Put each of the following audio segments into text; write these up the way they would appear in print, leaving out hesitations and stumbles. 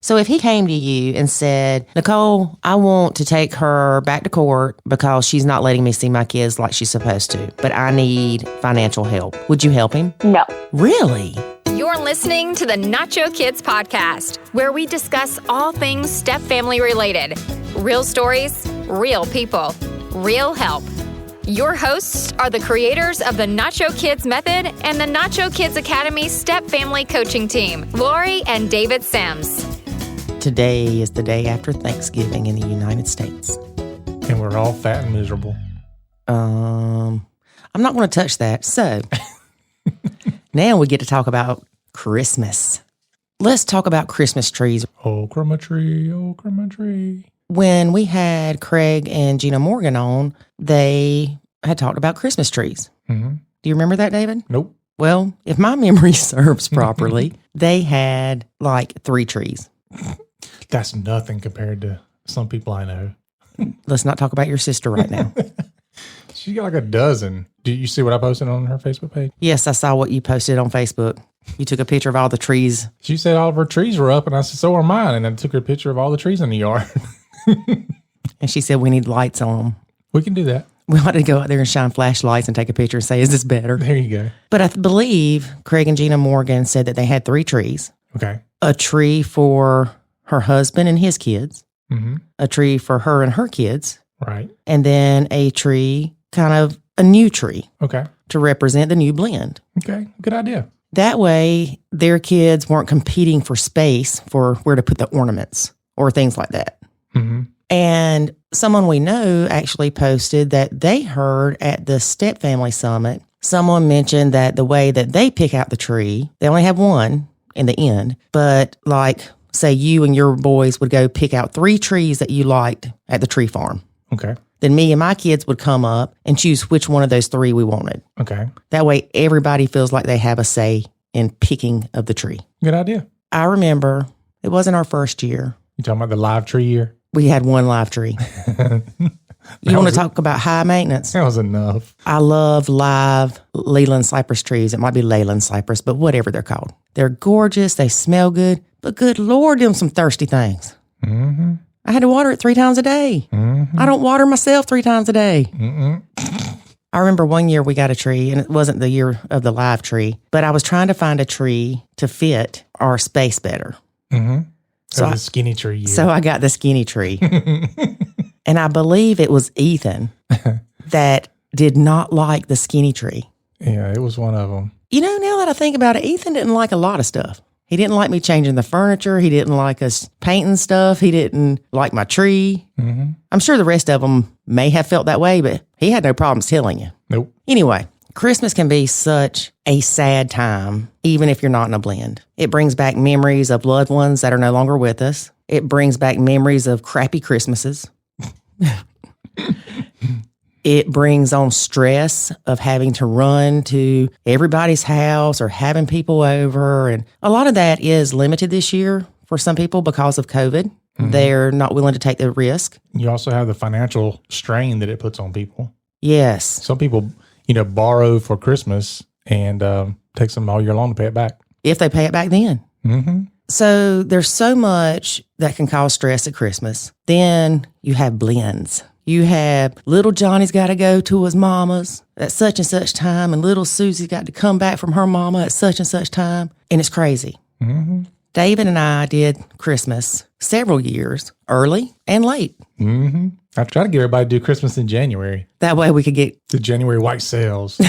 So if he came to you and said, Nicole, I want to take her back to court because she's not letting me see my kids like she's supposed to, but I need financial help, would you help him? No. Really? You're listening to the Nacho Kids Podcast, where we discuss all things step-family related. Real stories, real people, real help. Your hosts are the creators of the Nacho Kids Method and the Nacho Kids Academy Step-Family Coaching Team, Lori and David Sims. Today is the day after Thanksgiving in the United States. And we're all fat and miserable. I'm not going to touch that. So now we get to talk about Christmas. Let's talk about Christmas trees. Oh, Christmas tree, oh, Christmas tree. When we had Craig and Gina Morgan on, they had talked about Christmas trees. Mm-hmm. Do you remember that, David? Nope. Well, if my memory serves properly, they had like 3 trees. That's nothing compared to some people I know. Let's not talk about your sister right now. She got like a dozen. Do you see what I posted on her Facebook page? Yes, I saw what you posted on Facebook. You took a picture of all the trees. She said all of her trees were up, and I said, so are mine. And I took her a picture of all the trees in the yard. And she said we need lights on them. We can do that. We ought to go out there and shine flashlights and take a picture and say, is this better? There you go. But I believe Craig and Gina Morgan said that they had 3 trees. Okay. A tree for her husband and his kids. Mm-hmm. A tree for her and her kids. Right. And then a tree, kind of a new tree. Okay. To represent the new blend. Okay. Good idea. That way, their kids weren't competing for space for where to put the ornaments or things like that. Mm-hmm. And someone we know actually posted that they heard at the Step Family Summit, someone mentioned that the way that they pick out the tree, they only have one in the end, but like, say you and your boys would go pick out 3 trees that you liked at the tree farm. Okay. Then me and my kids would come up and choose which one of those 3 we wanted. Okay. That way, everybody feels like they have a say in picking of the tree. Good idea. I remember it wasn't our first year. You talking about the live tree year? We had 1 live tree. You want to talk about high maintenance? That was enough. I love live Leyland cypress trees. It might be Leyland cypress, but whatever they're called. They're gorgeous. They smell good. But good Lord, them some thirsty things. Mm-hmm. I had to water it 3 times a day. Mm-hmm. I don't water myself 3 times a day. Mm-mm. I remember one year we got a tree, and it wasn't the year of the live tree, but I was trying to find a tree to fit our space better. Mm-hmm. So the skinny tree year. So I got the skinny tree. And I believe it was Ethan that did not like the skinny tree. Yeah, it was one of them. You know, now that I think about it, Ethan didn't like a lot of stuff. He didn't like me changing the furniture. He didn't like us painting stuff. He didn't like my tree. Mm-hmm. I'm sure the rest of them may have felt that way, but he had no problems telling you. Nope. Anyway, Christmas can be such a sad time, even if you're not in a blend. It brings back memories of loved ones that are no longer with us. It brings back memories of crappy Christmases. It brings on stress of having to run to everybody's house or having people over. And a lot of that is limited this year for some people because of COVID. Mm-hmm. They're not willing to take the risk. You also have the financial strain that it puts on people. Yes. Some people, borrow for Christmas and takes them all year long to pay it back. If they pay it back then. Mm-hmm. So there's so much that can cause stress at Christmas. Then you have blends. You have little Johnny's got to go to his mama's at such and such time, and little Susie's got to come back from her mama at such and such time. And it's crazy. Mm-hmm. David and I did Christmas several years, early and late. Mm-hmm. I try to get everybody to do Christmas in January. That way we could get the January white sales.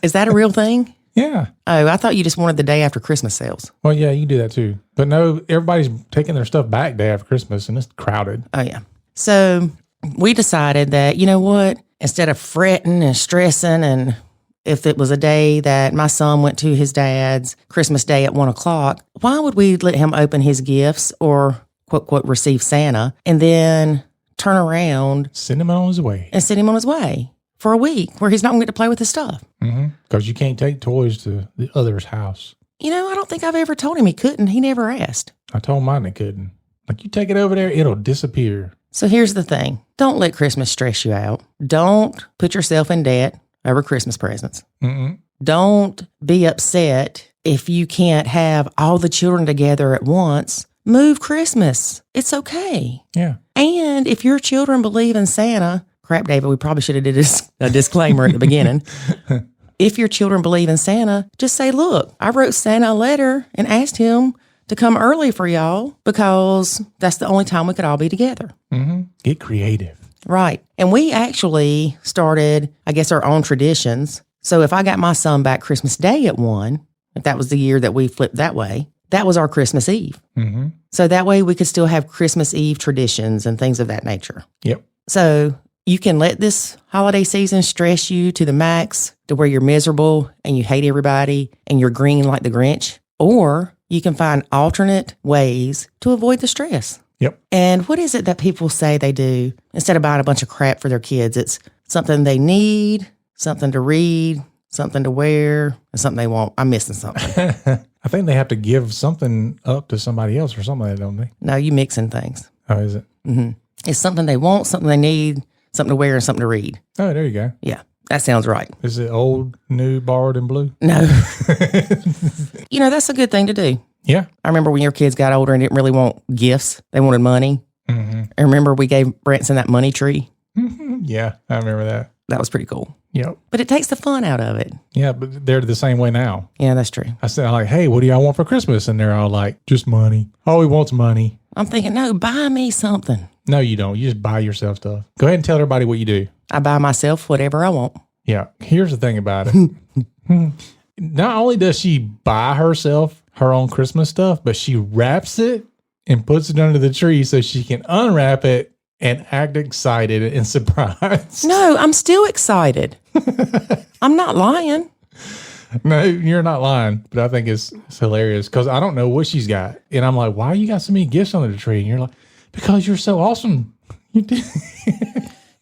Is that a real thing? Yeah. Oh, I thought you just wanted the day after Christmas sales. Well, yeah, you can do that too. But no, everybody's taking their stuff back day after Christmas, and it's crowded. Oh, yeah. So we decided that, you know what, instead of fretting and stressing, and if it was a day that my son went to his dad's Christmas day at 1 o'clock, why would we let him open his gifts or, quote, quote, receive Santa and then turn around, send him on his way, and send him on his way for a week where he's not going to get to play with his stuff? Because you can't take toys to the other's house. You know, I don't think I've ever told him he couldn't. He never asked. I told mine they couldn't. Like, you take it over there, it'll disappear. So here's the thing. Don't let Christmas stress you out. Don't put yourself in debt over Christmas presents. Mm-mm. Don't be upset if you can't have all the children together at once move Christmas. It's okay. Yeah. And if your children believe in Santa, crap, David, we probably should have did a disclaimer at the beginning. If your children believe in Santa, just say, look, I wrote Santa a letter and asked him to come early for y'all because that's the only time we could all be together. Mm-hmm. Get creative. Right. And we actually started, I guess, our own traditions. So if I got my son back Christmas Day at 1, if that was the year that we flipped that way, that was our Christmas Eve. Mm-hmm. So that way we could still have Christmas Eve traditions and things of that nature. Yep. So you can let this holiday season stress you to the max to where you're miserable and you hate everybody and you're green like the Grinch, or you can find alternate ways to avoid the stress. Yep. And what is it that people say they do instead of buying a bunch of crap for their kids? It's something they need, something to read, something to wear, and something they want. I'm missing something. I think they have to give something up to somebody else or something like that, don't they? No, you mixing things. Oh, is it? Mm-hmm. It's something they want, something they need, something to wear, and something to read. Oh, there you go. Yeah, that sounds right. Is it old, new, borrowed, and blue? No. That's a good thing to do. Yeah. I remember when your kids got older and didn't really want gifts. They wanted money. Mm-hmm. I remember we gave Branson that money tree. Yeah, I remember that. That was pretty cool. Yep. But it takes the fun out of it. Yeah, but they're the same way now. Yeah, that's true. I said, like, hey, what do y'all want for Christmas? And they're all like, just money. All he wants money. I'm thinking, no, buy me something. No, you don't. You just buy yourself stuff. Go ahead and tell everybody what you do. I buy myself whatever I want. Yeah. Here's the thing about it. Not only does she buy herself her own Christmas stuff, but she wraps it and puts it under the tree so she can unwrap it and act excited and surprised. No, I'm still excited. I'm not lying. No, you're not lying, but I think it's hilarious because I don't know what she's got. And I'm like, why you got so many gifts under the tree? And you're like, because you're so awesome. You did.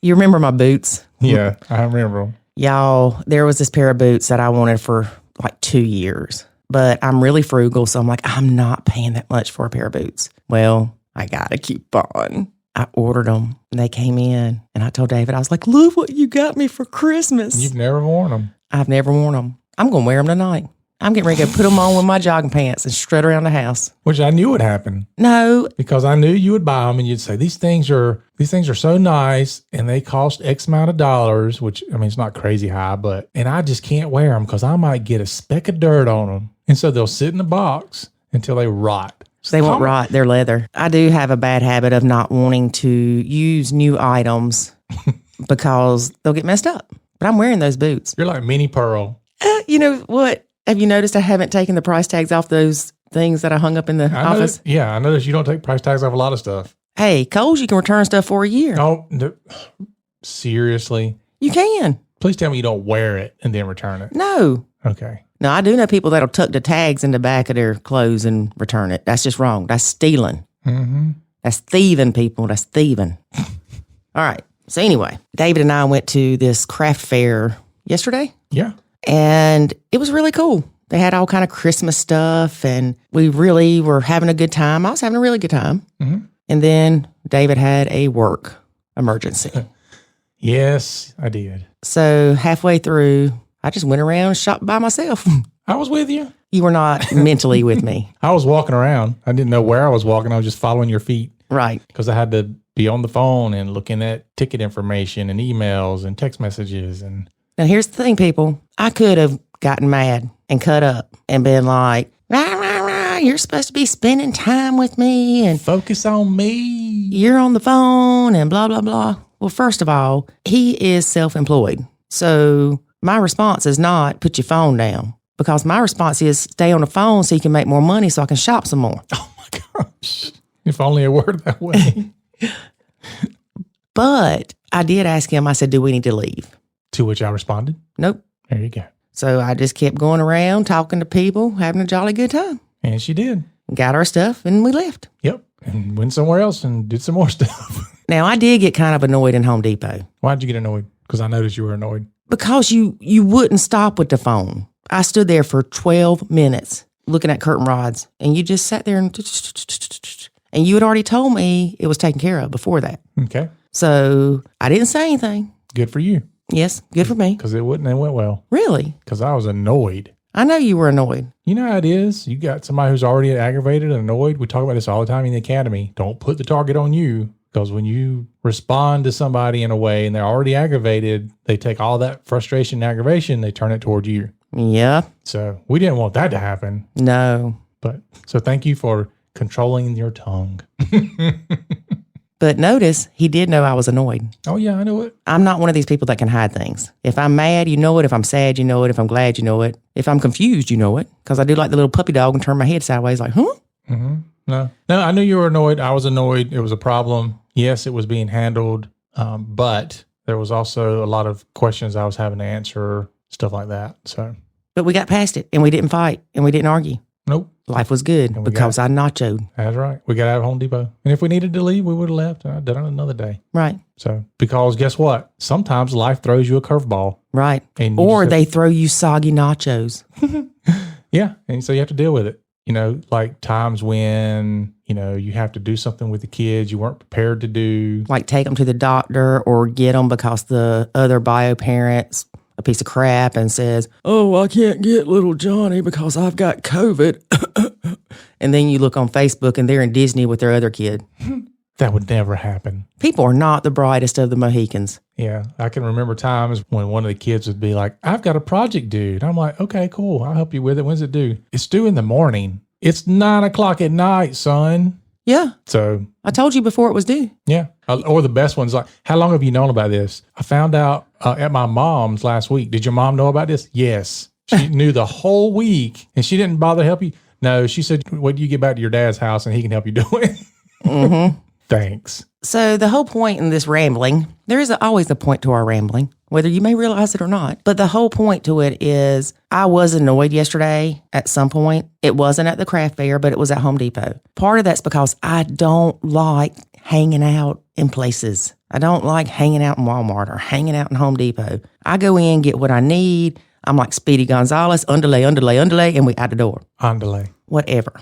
You remember my boots? Yeah, I remember them. Y'all, there was this pair of boots that I wanted for like 2 years, but I'm really frugal. So I'm like, I'm not paying that much for a pair of boots. Well, I got a coupon. I ordered them and they came in and I told David, I was like, look what you got me for Christmas. You've never worn them. I've never worn them. I'm going to wear them tonight. I'm getting ready to go put them on with my jogging pants and strut around the house. Which I knew would happen. No. Because I knew you would buy them and you'd say, these things are so nice and they cost X amount of dollars, which, I mean, it's not crazy high, and I just can't wear them because I might get a speck of dirt on them. And so they'll sit in the box until they rot. They won't rot. They're leather. I do have a bad habit of not wanting to use new items because they'll get messed up. But I'm wearing those boots. You're like Mini Pearl. You know what? Have you noticed I haven't taken the price tags off those things that I hung up in the office? I noticed you don't take price tags off a lot of stuff. Hey, Kohl's, you can return stuff for a year. Oh, no. Seriously? You can. Please tell me you don't wear it and then return it. No. Okay. No, I do know people that'll tuck the tags in the back of their clothes and return it. That's just wrong. That's stealing. Mm-hmm. That's thieving, people. That's thieving. All right. So anyway, David and I went to this craft fair yesterday. Yeah. And it was really cool. They had all kind of Christmas stuff and we really were having a good time. I was having a really good time. Mm-hmm. And then David had a work emergency. Yes, I did. So halfway through, I just went around and shopped by myself. I was with you. You were not mentally with me. I was walking around. I didn't know where I was walking. I was just following your feet. Right. Because I had to be on the phone and looking at ticket information and emails and text messages. And now here's the thing, people. I could have gotten mad and cut up and been like, rah, rah, rah, you're supposed to be spending time with me and focus on me. You're on the phone and blah, blah, blah. Well, first of all, he is self-employed. So my response is not put your phone down, because my response is stay on the phone so you can make more money so I can shop some more. Oh my gosh. If only it worked that way. But I did ask him, I said, do we need to leave? To which I responded, nope. There you go. So I just kept going around, talking to people, having a jolly good time. And she did. Got our stuff and we left. Yep. And went somewhere else and did some more stuff. Now, I did get kind of annoyed in Home Depot. Why'd you get annoyed? Because I noticed you were annoyed. Because you wouldn't stop with the phone. I stood there for 12 minutes looking at curtain rods, and you just sat there and you had already told me it was taken care of before that. Okay. So I didn't say anything. Good for you. Yes, good for me. Because it went well. Really? Because I was annoyed. I know you were annoyed. You know how it is. You got somebody who's already aggravated and annoyed. We talk about this all the time in the academy. Don't put the target on you, because when you respond to somebody in a way and they're already aggravated, they take all that frustration and aggravation, they turn it toward you. Yeah. So we didn't want that to happen. No. So thank you for controlling your tongue. But notice, he did know I was annoyed. Oh, yeah, I know it. I'm not one of these people that can hide things. If I'm mad, you know it. If I'm sad, you know it. If I'm glad, you know it. If I'm confused, you know it. Because I do like the little puppy dog and turn my head sideways like, huh? Mm-hmm. No, I knew you were annoyed. I was annoyed. It was a problem. Yes, it was being handled. But there was also a lot of questions I was having to answer, stuff like that. But we got past it, and we didn't fight, and we didn't argue. Nope. Life was good because I nachoed. That's right. We got out of Home Depot. And if we needed to leave, we would have left. I did it another day. Right. So, because guess what? Sometimes life throws you a curveball. Right. And or they throw you soggy nachos. Yeah. And so you have to deal with it. You know, like times when, you have to do something with the kids you weren't prepared to do. Like take them to the doctor or get them because the other bio parent's a piece of crap and says, oh, I can't get little Johnny because I've got COVID. And then you look on Facebook and they're in Disney with their other kid. That would never happen. People are not the brightest of the Mohicans. Yeah. I can remember times when one of the kids would be like, I've got a project due. And I'm like, okay, cool. I'll help you with it. When's it due? It's due in the morning. It's 9:00 at night, son. Yeah. So I told you before it was due. Yeah. Or the best one's like, how long have you known about this? I found out at my mom's last week. Did your mom know about this? Yes. She knew the whole week and she didn't bother to help you. No, she said, wait till you get back to your dad's house and he can help you do it. Mm-hmm. Thanks. So the whole point in this rambling, there is always a point to our rambling, whether you may realize it or not. But the whole point to it is I was annoyed yesterday at some point. It wasn't at the craft fair, but it was at Home Depot. Part of that's because I don't like hanging out in places. I don't like hanging out in Walmart or hanging out in Home Depot. I go in, get what I need. I'm like Speedy Gonzalez, underlay, and we out the door. Underlay. Whatever.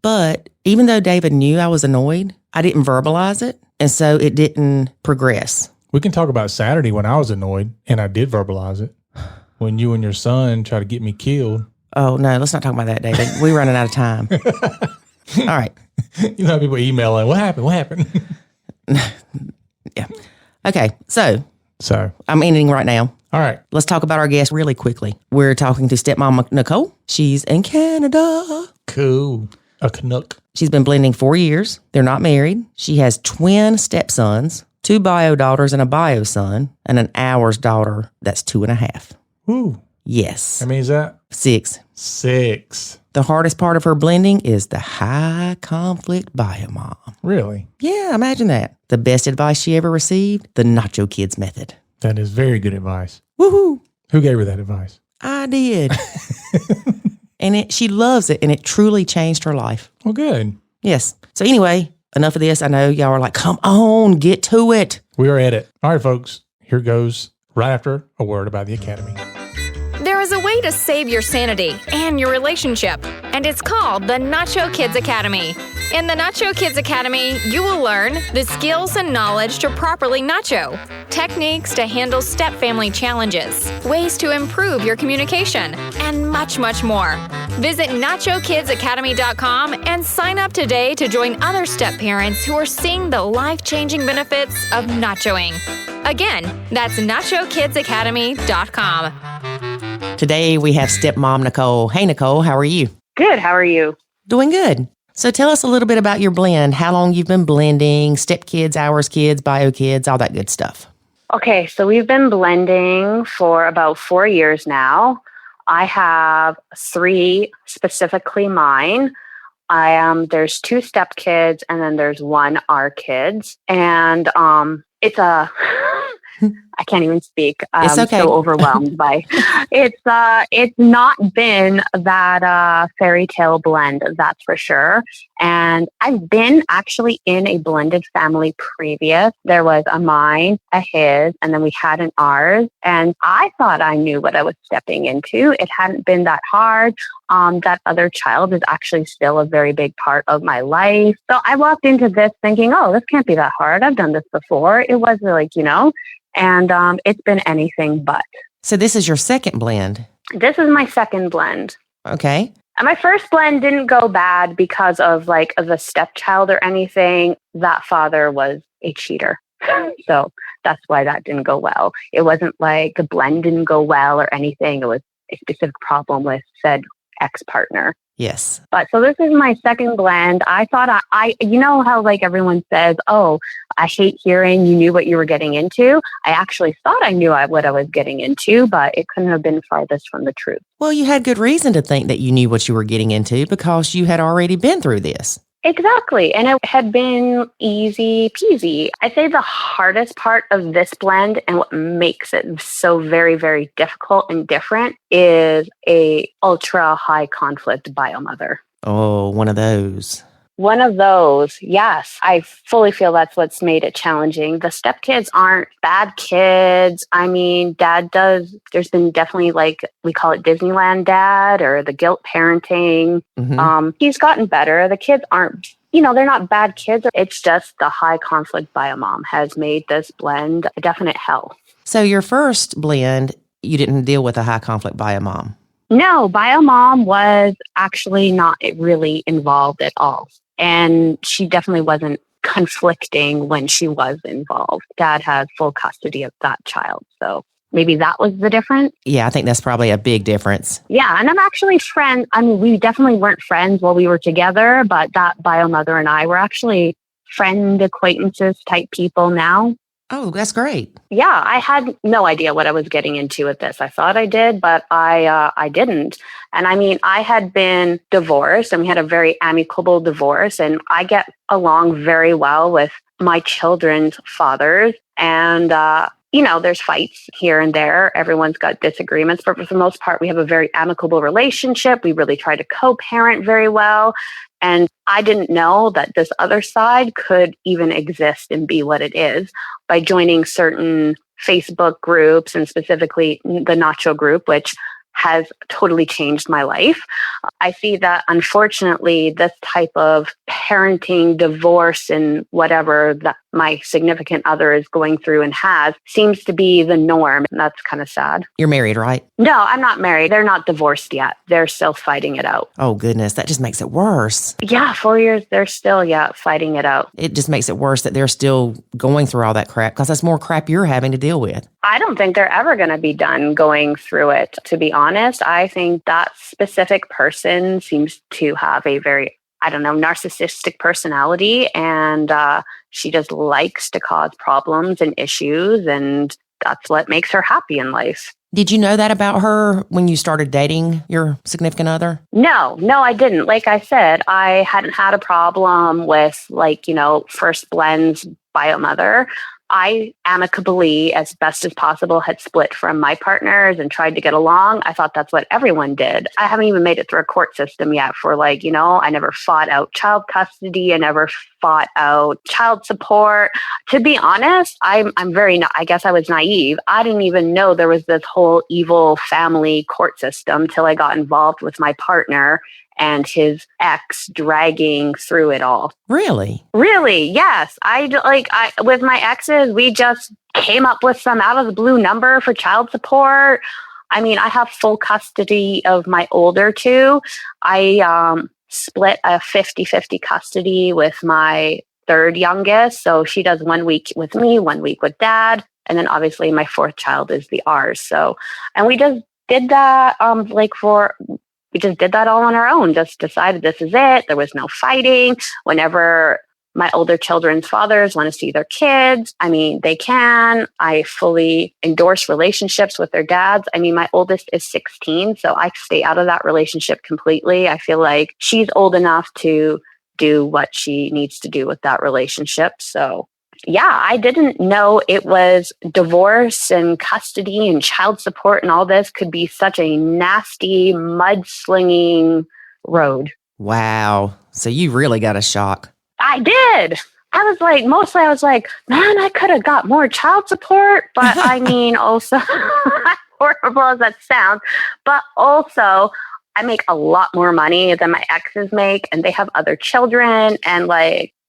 But even though David knew I was annoyed, I didn't verbalize it. And so it didn't progress. We can talk about Saturday when I was annoyed and I did verbalize it. When you and your son tried to get me killed. Oh, no, let's not talk about that, David. We're running out of time. All right. You know how people emailing, what happened? Yeah. Okay, so I'm ending right now. All right. Let's talk about our guest really quickly. We're talking to stepmom Nicole. She's in Canada. Cool. A Canuck. She's been blending 4 years. They're not married. She has twin stepsons, 2 bio daughters and a bio son, and an ours daughter that's 2.5. Ooh. Yes. How many is that? 6. 6. The hardest part of her blending is the high conflict bio mom. Really? Yeah, imagine that. The best advice she ever received, the Nacho Kids method. That is very good advice. Woohoo. Who gave her that advice? I did. And she loves it, and it truly changed her life. Well, good. Yes. So anyway, enough of this. I know y'all are like, come on, get to it. We are at it. All right, folks. Here goes right after a word about the Academy. There is a way to save your sanity and your relationship, and it's called the Nacho Kids Academy. In the Nacho Kids Academy, you will learn the skills and knowledge to properly nacho, techniques to handle step-family challenges, ways to improve your communication, and much, much more. Visit NachoKidsAcademy.com and sign up today to join other step-parents who are seeing the life-changing benefits of nachoing. Again, that's NachoKidsAcademy.com. Today we have stepmom Nicole. Hey, Nicole, how are you? Good. How are you? Doing good. So tell us a little bit about your blend, how long you've been blending, step kids, ours kids, bio kids, all that good stuff. Okay, so we've been blending for about 4 years now. I have 3 specifically mine. There's 2 step kids and then there's 1 our kids. And it's a I can't even speak. It's okay. I'm so overwhelmed by it's not been that fairy tale blend, that's for sure. And I've been actually in a blended family previous. There was a mine, a his, and then we had an ours. And I thought I knew what I was stepping into. It hadn't been that hard. That other child is actually still a very big part of my life. So I walked into this thinking, oh, this can't be that hard. I've done this before. It was like, and it's been anything but. So this is your second blend. This is my second blend. Okay. And my first blend didn't go bad because of like the stepchild or anything. That father was a cheater. So that's why that didn't go well. It wasn't like the blend didn't go well or anything. It was a specific problem with said ex-partner. Yes. But so this is my second blend. I thought I you know how like everyone says, oh, I hate hearing you knew what you were getting into. I actually thought I knew what I was getting into, but it couldn't have been farthest from the truth. Well, you had good reason to think that you knew what you were getting into because you had already been through this. Exactly. And it had been easy peasy. I'd say the hardest part of this blend and what makes it so very, very difficult and different is a ultra high conflict biomother. Oh, one of those. One of those, yes. I fully feel that's what's made it challenging. The stepkids aren't bad kids. I mean, dad does, there's been definitely like, we call it Disneyland dad or the guilt parenting. Mm-hmm. He's gotten better. The kids aren't, they're not bad kids. It's just the high conflict biomom has made this blend a definite hell. So your first blend, you didn't deal with a high conflict biomom. No, biomom was actually not really involved at all. And she definitely wasn't conflicting when she was involved. Dad had full custody of that child. So maybe that was the difference. Yeah, I think that's probably a big difference. Yeah, and I'm actually friends. I mean, we definitely weren't friends while we were together, but that biomother and I were actually friend acquaintances type people now. Oh, that's great. Yeah, I had no idea what I was getting into with this. I thought I did, but I didn't. And I mean, I had been divorced and we had a very amicable divorce, and I get along very well with my children's fathers. And, there's fights here and there. Everyone's got disagreements, but for the most part, we have a very amicable relationship. We really try to co-parent very well. And I didn't know that this other side could even exist and be what it is by joining certain Facebook groups, and specifically the Nacho group, which has totally changed my life. I see that, unfortunately, this type of parenting, divorce, and whatever that my significant other is going through and has seems to be the norm. And that's kind of sad. You're married, right? No, I'm not married. They're not divorced yet. They're still fighting it out. Oh, goodness. That just makes it worse. Yeah, 4 years, they're still, fighting it out. It just makes it worse that they're still going through all that crap because that's more crap you're having to deal with. I don't think they're ever going to be done going through it, to be honest. I think that specific person seems to have a very, narcissistic personality, and she just likes to cause problems and issues, and that's what makes her happy in life. Did you know that about her when you started dating your significant other? No, I didn't. Like I said, I hadn't had a problem with first blends biomother. I amicably, as best as possible, had split from my partners and tried to get along. I thought that's what everyone did. I haven't even made it through a court system yet for I never fought out child custody. I never fought out child support. To be honest, I guess I was naive. I didn't even know there was this whole evil family court system till I got involved with my partner and his ex dragging through it all. Really? Really, yes. I with my exes, we just came up with some out of the blue number for child support. I mean, I have full custody of my older two. I split a 50-50 custody with my third youngest. So she does 1 week with me, 1 week with dad. And then obviously my fourth child is the ours. So, and we just did that we just did that all on our own, just decided this is it. There was no fighting. Whenever my older children's fathers want to see their kids, they can. I fully endorse relationships with their dads. My oldest is 16, so I stay out of that relationship completely. I feel like she's old enough to do what she needs to do with that relationship. So yeah, I didn't know it was divorce and custody and child support and all this could be such a nasty, mudslinging road. Wow. So you really got a shock. I did. I was like, man, I could have got more child support. But also, horrible as that sounds, but also I make a lot more money than my exes make, and they have other children, and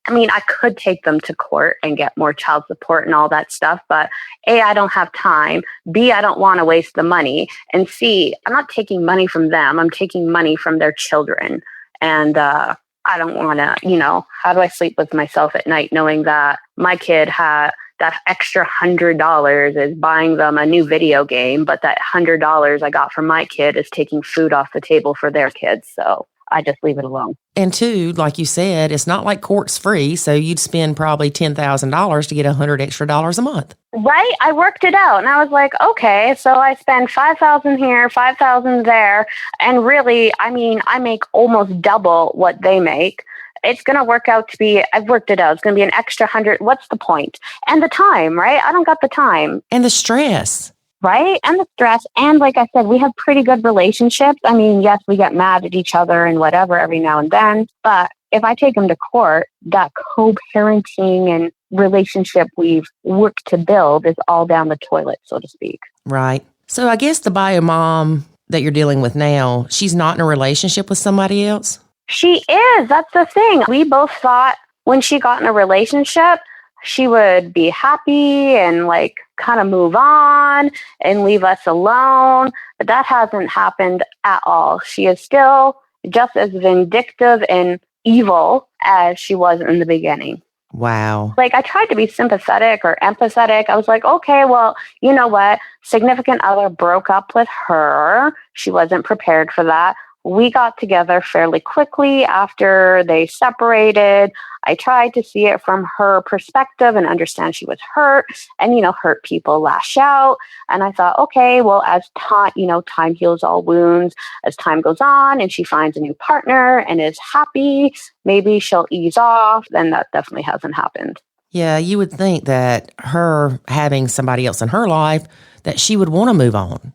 I mean, I could take them to court and get more child support and all that stuff, but A, I don't have time. B, I don't want to waste the money. And C, I'm not taking money from them. I'm taking money from their children. And I don't want to, how do I sleep with myself at night knowing that my kid had that extra $100 is buying them a new video game, but that $100 I got from my kid is taking food off the table for their kids. So I just leave it alone. And two, like you said, it's not like court's free. So you'd spend probably $10,000 to get $100 extra a month. Right. I worked it out and I was like, okay, so I spend $5,000 here, $5,000 there. And really, I mean, I make almost double what they make. It's going to work out to be, I've worked it out. It's going to be an extra 100. What's the point? And the time, right? I don't got the time. And the stress. Right? And the stress. And like I said, we have pretty good relationships. I mean, yes, we get mad at each other and whatever every now and then. But if I take them to court, that co-parenting and relationship we've worked to build is all down the toilet, so to speak. Right. So I guess the bio mom that you're dealing with now, she's not in a relationship with somebody else? She is. That's the thing. We both thought when she got in a relationship, she would be happy and like kind of move on and leave us alone. But that hasn't happened at all. She is still just as vindictive and evil as she was in the beginning. Wow. Like I tried to be sympathetic or empathetic. I was like, okay, well, you know what? Significant other broke up with her. She wasn't prepared for that. We got together fairly quickly after they separated. I tried to see it from her perspective and understand she was hurt and, hurt people lash out. And I thought, okay, well, as time heals all wounds, as time goes on and she finds a new partner and is happy, maybe she'll ease off. Then that definitely hasn't happened. Yeah, you would think that her having somebody else in her life, that she would want to move on.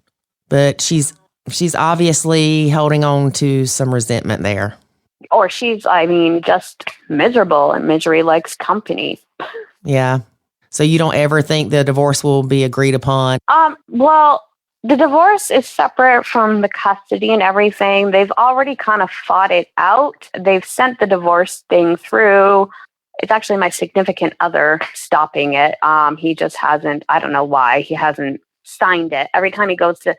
But she's obviously holding on to some resentment there. Or she's, just miserable, and misery likes company. Yeah. So you don't ever think the divorce will be agreed upon? Well, the divorce is separate from the custody and everything. They've already kind of fought it out. They've sent the divorce thing through. It's actually my significant other stopping it. He just hasn't, I don't know why, he hasn't signed it. Every time he goes to,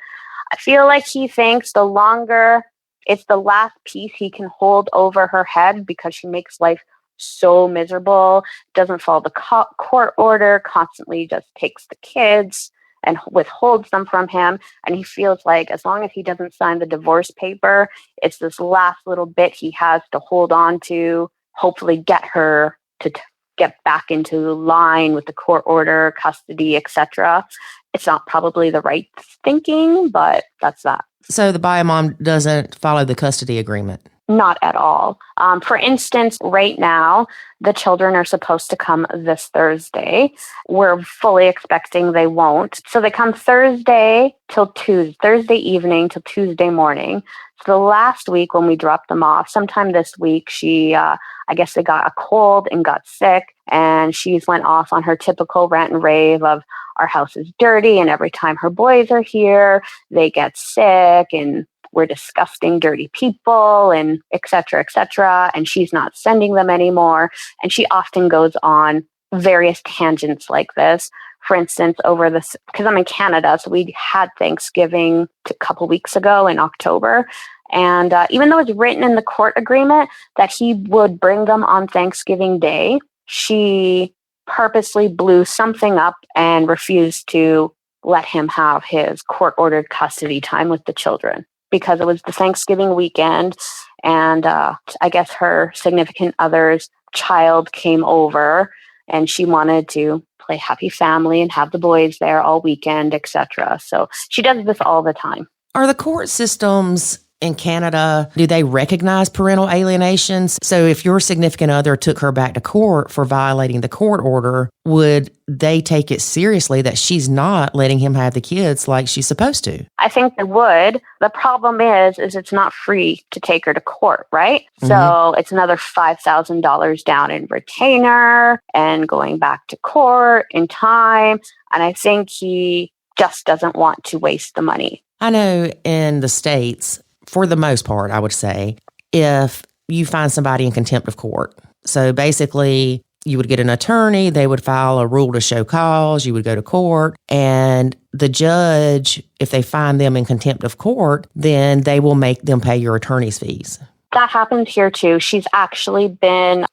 I feel like he thinks the longer it's the last piece he can hold over her head because she makes life so miserable, doesn't follow the court order, constantly just takes the kids and withholds them from him. And he feels like as long as he doesn't sign the divorce paper, it's this last little bit he has to hold on to, hopefully get her to get back into line with the court order, custody, etc. It's not probably the right thinking, but that's that. So the bio mom doesn't follow the custody agreement? Not at all. For instance, right now, the children are supposed to come this Thursday. We're fully expecting they won't. So they come Thursday evening till Tuesday morning. So the last week when we dropped them off, sometime this week, I guess they got a cold and got sick, and she's went off on her typical rant and rave of our house is dirty, and every time her boys are here, they get sick, and we're disgusting, dirty people, and et cetera, and she's not sending them anymore. And she often goes on various tangents like this. For instance, over this, because I'm in Canada, so we had Thanksgiving a couple weeks ago in October. And even though it's written in the court agreement that he would bring them on Thanksgiving Day, she purposely blew something up and refused to let him have his court-ordered custody time with the children because it was the Thanksgiving weekend. And I guess her significant other's child came over and she wanted to play happy family and have the boys there all weekend, etc. So she does this all the time. Are the court systems in Canada, do they recognize parental alienations? So if your significant other took her back to court for violating the court order, would they take it seriously that she's not letting him have the kids like she's supposed to? I think they would. The problem is it's not free to take her to court, right? Mm-hmm. So it's another $5,000 down in retainer and going back to court in time. And I think he just doesn't want to waste the money. I know in the States, for the most part, I would say, if you find somebody in contempt of court, So basically, you would get an attorney, they would file a rule to show cause, you would go to court, and the judge, if they find them in contempt of court, then they will make them pay your attorney's fees. That happens here too. She's actually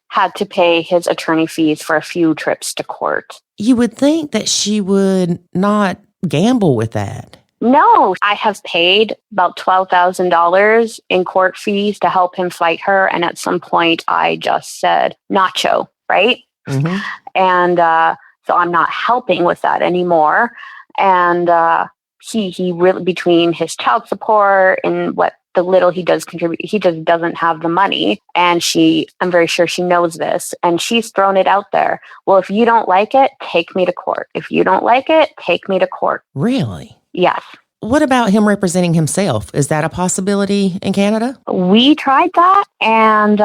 had to pay his attorney fees for a few trips to court. You would think that she would not gamble with that. No, I have paid about $12,000 in court fees to help him fight her. And at some point I just said, Nacho, right? Mm-hmm. And so I'm not helping with that anymore. And he really, between his child support and what the little he does contribute, he just doesn't have the money. And I'm very sure she knows this. And she's thrown it out there. Well, if you don't like it, take me to court. If you don't like it, take me to court. Really? Yes. What about him representing himself? Is that a possibility in Canada? We tried that, and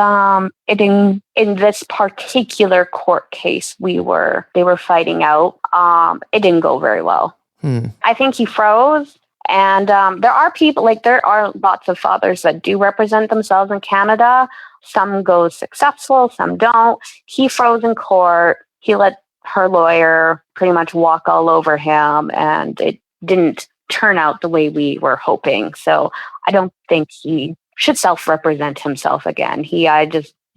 in this particular court case they were fighting out. It didn't go very well. I think he froze, and there are lots of fathers that do represent themselves in Canada. Some go successful, some don't. He froze in court. He let her lawyer pretty much walk all over him, and it didn't turn out the way we were hoping. So I don't think he should self-represent himself again.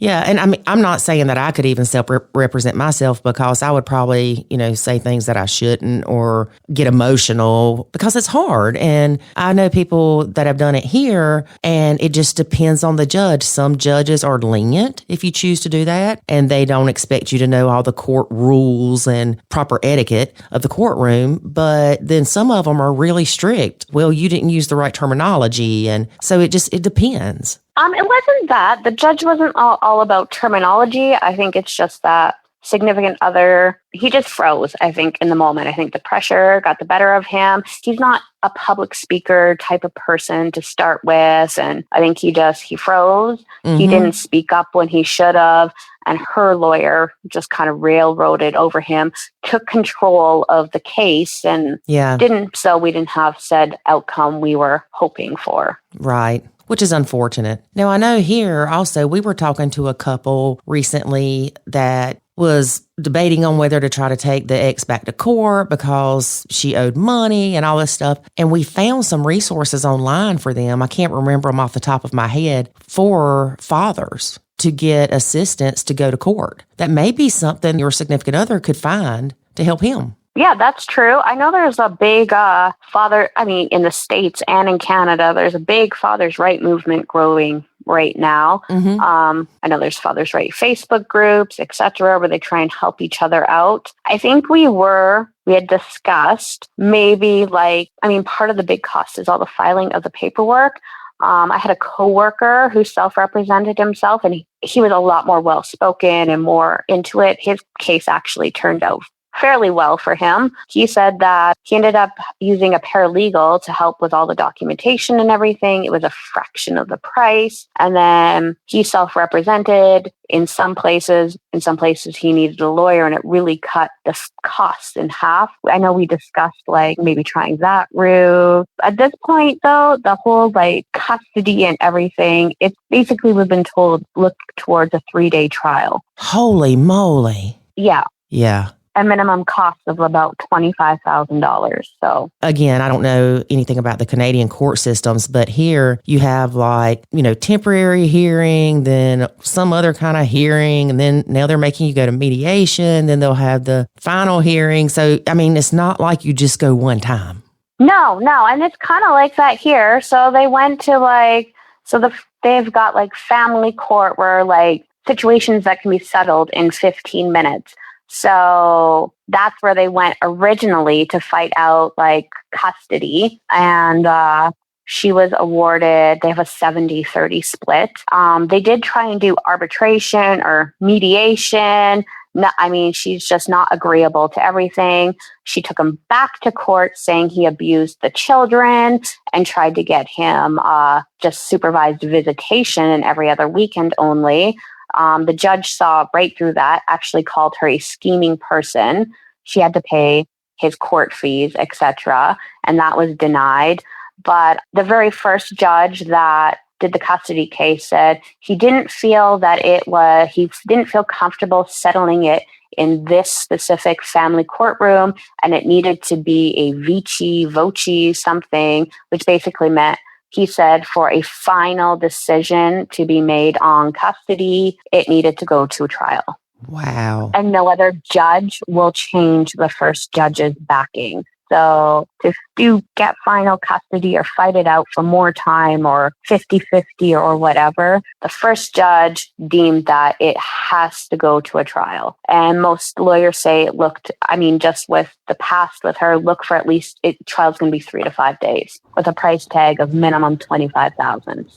Yeah, and I mean, I'm not saying that I could even self-represent myself, because I would probably, say things that I shouldn't or get emotional, because it's hard. And I know people that have done it here, and it just depends on the judge. Some judges are lenient if you choose to do that, and they don't expect you to know all the court rules and proper etiquette of the courtroom. But then some of them are really strict. Well, you didn't use the right terminology. And so it depends. It wasn't that. The judge wasn't all about terminology. I think it's just that significant other, he just froze, I think, in the moment. I think the pressure got the better of him. He's not a public speaker type of person to start with. And I think he froze. Mm-hmm. He didn't speak up when he should have. And her lawyer just kind of railroaded over him, took control of the case, and so we didn't have said outcome we were hoping for. Right. Which is unfortunate. Now, I know here also we were talking to a couple recently that was debating on whether to try to take the ex back to court because she owed money and all this stuff. And we found some resources online for them. I can't remember them off the top of my head, for fathers to get assistance to go to court. That may be something your significant other could find to help him. Yeah, that's true. I know there's a big in the States and in Canada, there's a big father's right movement growing right now. Mm-hmm. I know there's father's right Facebook groups, etc., where they try and help each other out. I think we had discussed maybe part of the big cost is all the filing of the paperwork. I had a coworker who self-represented himself, and he was a lot more well-spoken and more into it. His case actually turned out fairly well for him. He said that he ended up using a paralegal to help with all the documentation and everything. It was a fraction of the price. And then he self-represented in some places. In some places he needed a lawyer, and it really cut the costs in half. I know we discussed maybe trying that route. At this point though, the whole custody and everything, it's basically we've been told look towards a 3-day trial. Holy moly. Yeah. Yeah. A minimum cost of about $25,000. So again, I don't know anything about the Canadian court systems, but here you have temporary hearing, then some other kind of hearing, and then now they're making you go to mediation, then they'll have the final hearing. So, it's not like you just go one time. No. And it's kind of like that here. So they went to they've got family court where situations that can be settled in 15 minutes. So that's where they went originally to fight out custody. And she was awarded, they have a 70-30 split. They did try and do arbitration or mediation. No, she's just not agreeable to everything. She took him back to court saying he abused the children and tried to get him just supervised visitation and every other weekend only. The judge saw right through that, actually called her a scheming person. She had to pay his court fees, etc., and that was denied. But the very first judge that did the custody case, said he didn't feel he didn't feel comfortable settling it in this specific family courtroom, and it needed to be a vici voce something, which basically meant, he said, for a final decision to be made on custody, it needed to go to a trial. Wow. And no other judge will change the first judge's backing. So if you get final custody or fight it out for more time or 50-50 or whatever, the first judge deemed that it has to go to a trial. And most lawyers say just with the past with her, look for at least, trial's going to be 3 to 5 days with a price tag of minimum $25,000.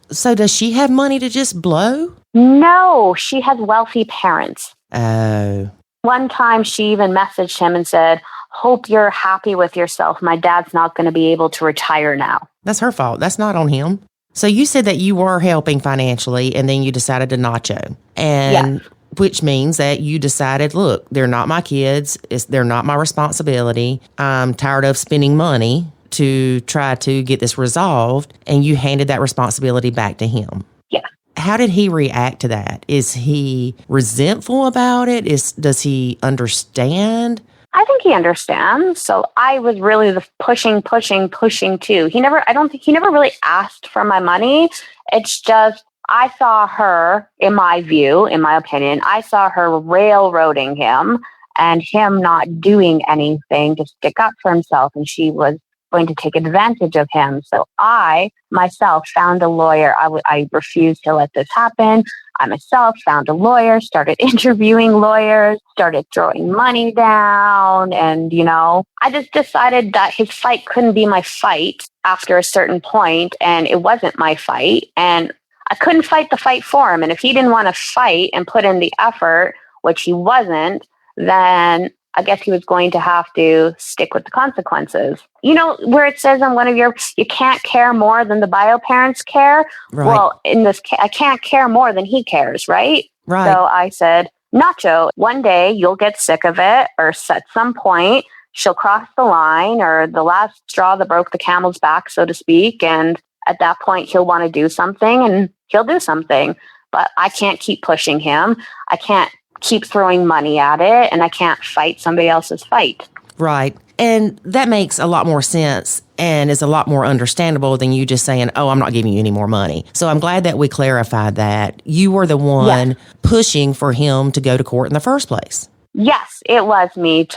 So does she have money to just blow? No, she has wealthy parents. Oh. One time she even messaged him and said, hope you're happy with yourself. My dad's not going to be able to retire now. That's her fault. That's not on him. So you said that you were helping financially and then you decided to nacho. And yes. Which means that you decided, look, they're not my kids. They're not my responsibility. I'm tired of spending money to try to get this resolved. And you handed that responsibility back to him. Yeah. How did he react to that? Is he resentful about it? Does he understand? I think he understands. So I was really the pushing too. I don't think he never really asked for my money. It's just, I saw her, in my opinion, I saw her railroading him and him not doing anything to stick up for himself. And she was going to take advantage of him. So I myself found a lawyer. I refused to let this happen. I myself found a lawyer, started interviewing lawyers, started throwing money down. And, I just decided that his fight couldn't be my fight after a certain point, and it wasn't my fight. And I couldn't fight the fight for him. And if he didn't want to fight and put in the effort, which he wasn't, then I guess he was going to have to stick with the consequences. Where it says on one of you can't care more than the bio parents care. Right. Well, in this case, I can't care more than he cares, right? Right. So I said, Nacho, one day you'll get sick of it, or at some point she'll cross the line, or the last straw that broke the camel's back, so to speak. And at that point, he'll want to do something, and he'll do something. But I can't keep pushing him. I can't keep throwing money at it, and I can't fight somebody else's fight. Right. And that makes a lot more sense and is a lot more understandable than you just saying, oh, I'm not giving you any more money. So I'm glad that we clarified that. You were the one pushing for him to go to court in the first place. Yes, it was me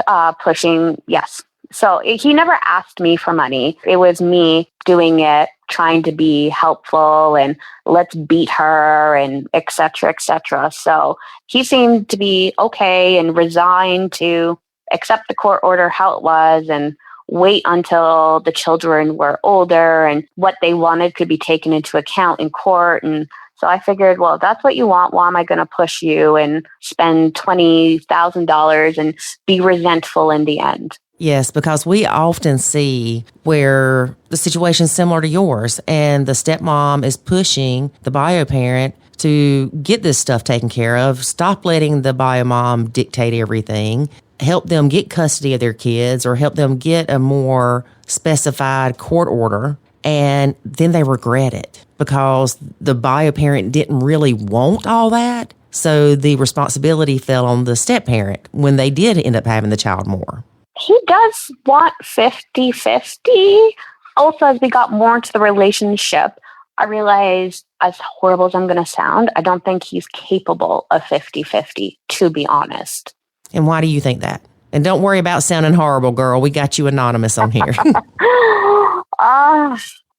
pushing. Yes. So he never asked me for money. It was me doing it, trying to be helpful and let's beat her and et cetera, et cetera. So he seemed to be okay and resigned to accept the court order how it was and wait until the children were older and what they wanted could be taken into account in court. And so I figured, well, if that's what you want, why am I going to push you and spend $20,000 and be resentful in the end? Yes, because we often see where the situation is similar to yours and the stepmom is pushing the bio parent to get this stuff taken care of, stop letting the bio mom dictate everything, help them get custody of their kids or help them get a more specified court order. And then they regret it because the bio parent didn't really want all that. So the responsibility fell on the step parent when they did end up having the child more. He does want 50-50. Also, as we got more into the relationship, I realized, as horrible as I'm going to sound, I don't think he's capable of 50-50, to be honest. And why do you think that? And don't worry about sounding horrible, girl. We got you anonymous on here.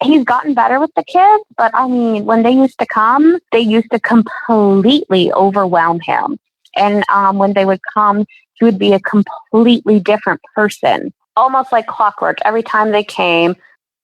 He's gotten better with the kids, but I mean, when they used to come, they used to completely overwhelm him. And when they would come, he would be a completely different person, almost like clockwork. Every time they came,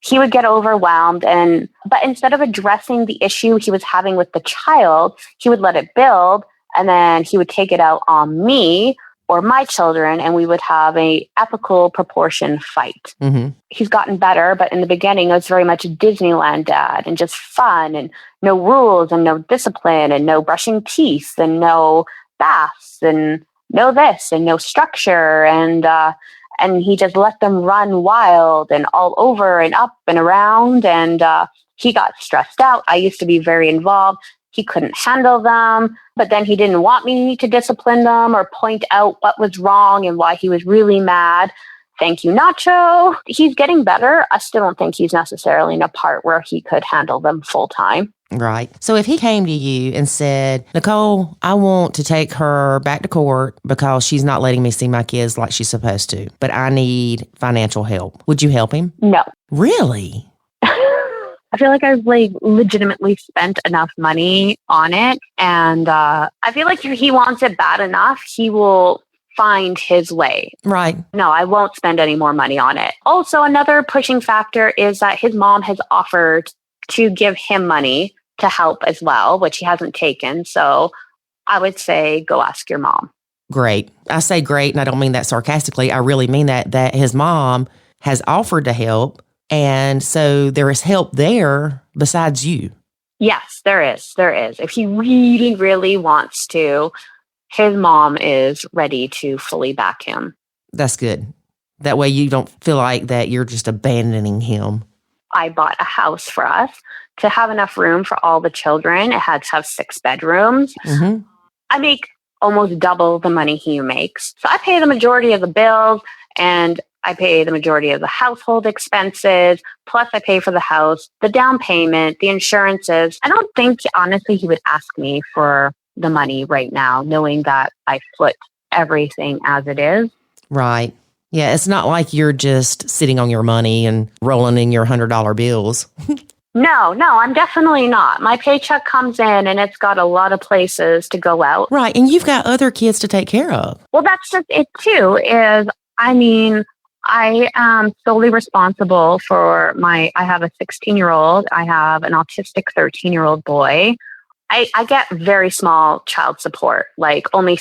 he would get overwhelmed. But instead of addressing the issue he was having with the child, he would let it build, and then he would take it out on me or my children, and we would have a epical proportion fight. Mm-hmm. He's gotten better, but in the beginning, it was very much a Disneyland dad and just fun and no rules and no discipline and no brushing teeth and no baths and no this and no structure. And he just let them run wild and all over and up and around. And he got stressed out. I used to be very involved. He couldn't handle them, but then he didn't want me to discipline them or point out what was wrong and why he was really mad. Thank you, Nacho. He's getting better. I still don't think he's necessarily in a part where he could handle them full time. Right. So if he came to you and said, Nicole, I want to take her back to court because she's not letting me see my kids like she's supposed to, but I need financial help, would you help him? No. Really? I feel like I've legitimately spent enough money on it. And I feel like if he wants it bad enough, he will find his way. Right. No, I won't spend any more money on it. Also, another pushing factor is that his mom has offered to give him money to help as well, which he hasn't taken. So I would say go ask your mom. Great. I say great, and I don't mean that sarcastically. I really mean that his mom has offered to help. And so there is help there besides you. Yes, there is. There is. If he really, really wants to, his mom is ready to fully back him. That's good. That way you don't feel like that you're just abandoning him. I bought a house for us to have enough room for all the children. It had to have 6 bedrooms. Mm-hmm. I make almost double the money he makes. So I pay the majority of the bills and I pay the majority of the household expenses. Plus I pay for the house, the down payment, the insurances. I don't think, honestly, he would ask me for the money right now, knowing that I foot everything as it is. Right. Yeah, it's not like you're just sitting on your money and rolling in your $100 bills. No, I'm definitely not. My paycheck comes in and it's got a lot of places to go out. Right. And you've got other kids to take care of. Well, that's just it too, I am solely responsible for I have a 16-year-old. I have an autistic 13-year-old boy. I get very small child support, like only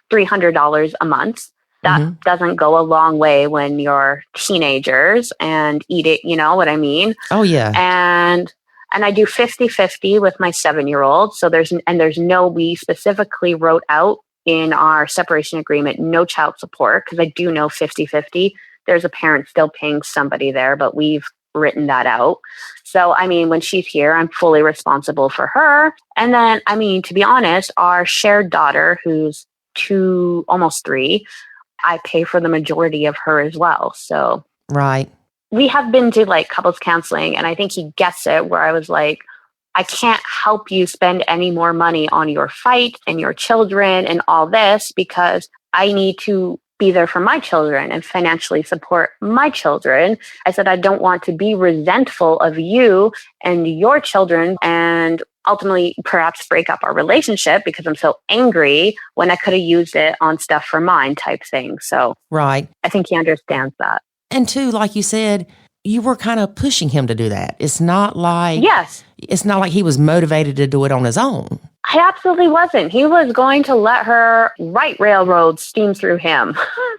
$300 a month. That doesn't go a long way when you're teenagers and eat it, you know what I mean? Oh, yeah. And I do 50-50 with my 7-year-old. So we specifically wrote out in our separation agreement, no child support, because I do know 50-50. There's a parent still paying somebody there, but we've written that out. So, when she's here, I'm fully responsible for her. And then, to be honest, our shared daughter, who's 2, almost 3, I pay for the majority of her as well. So right. We have been to couples counseling, and I think he gets it, where I was like, I can't help you spend any more money on your fight and your children and all this, because I need to be there for my children and financially support my children. I said, I don't want to be resentful of you and your children and ultimately perhaps break up our relationship because I'm so angry when I could have used it on stuff for mine type thing. So right. I think he understands that. And two, like you said, you were kind of pushing him to do that. It's not like he was motivated to do it on his own. I absolutely wasn't. He was going to let her right railroad steam through him.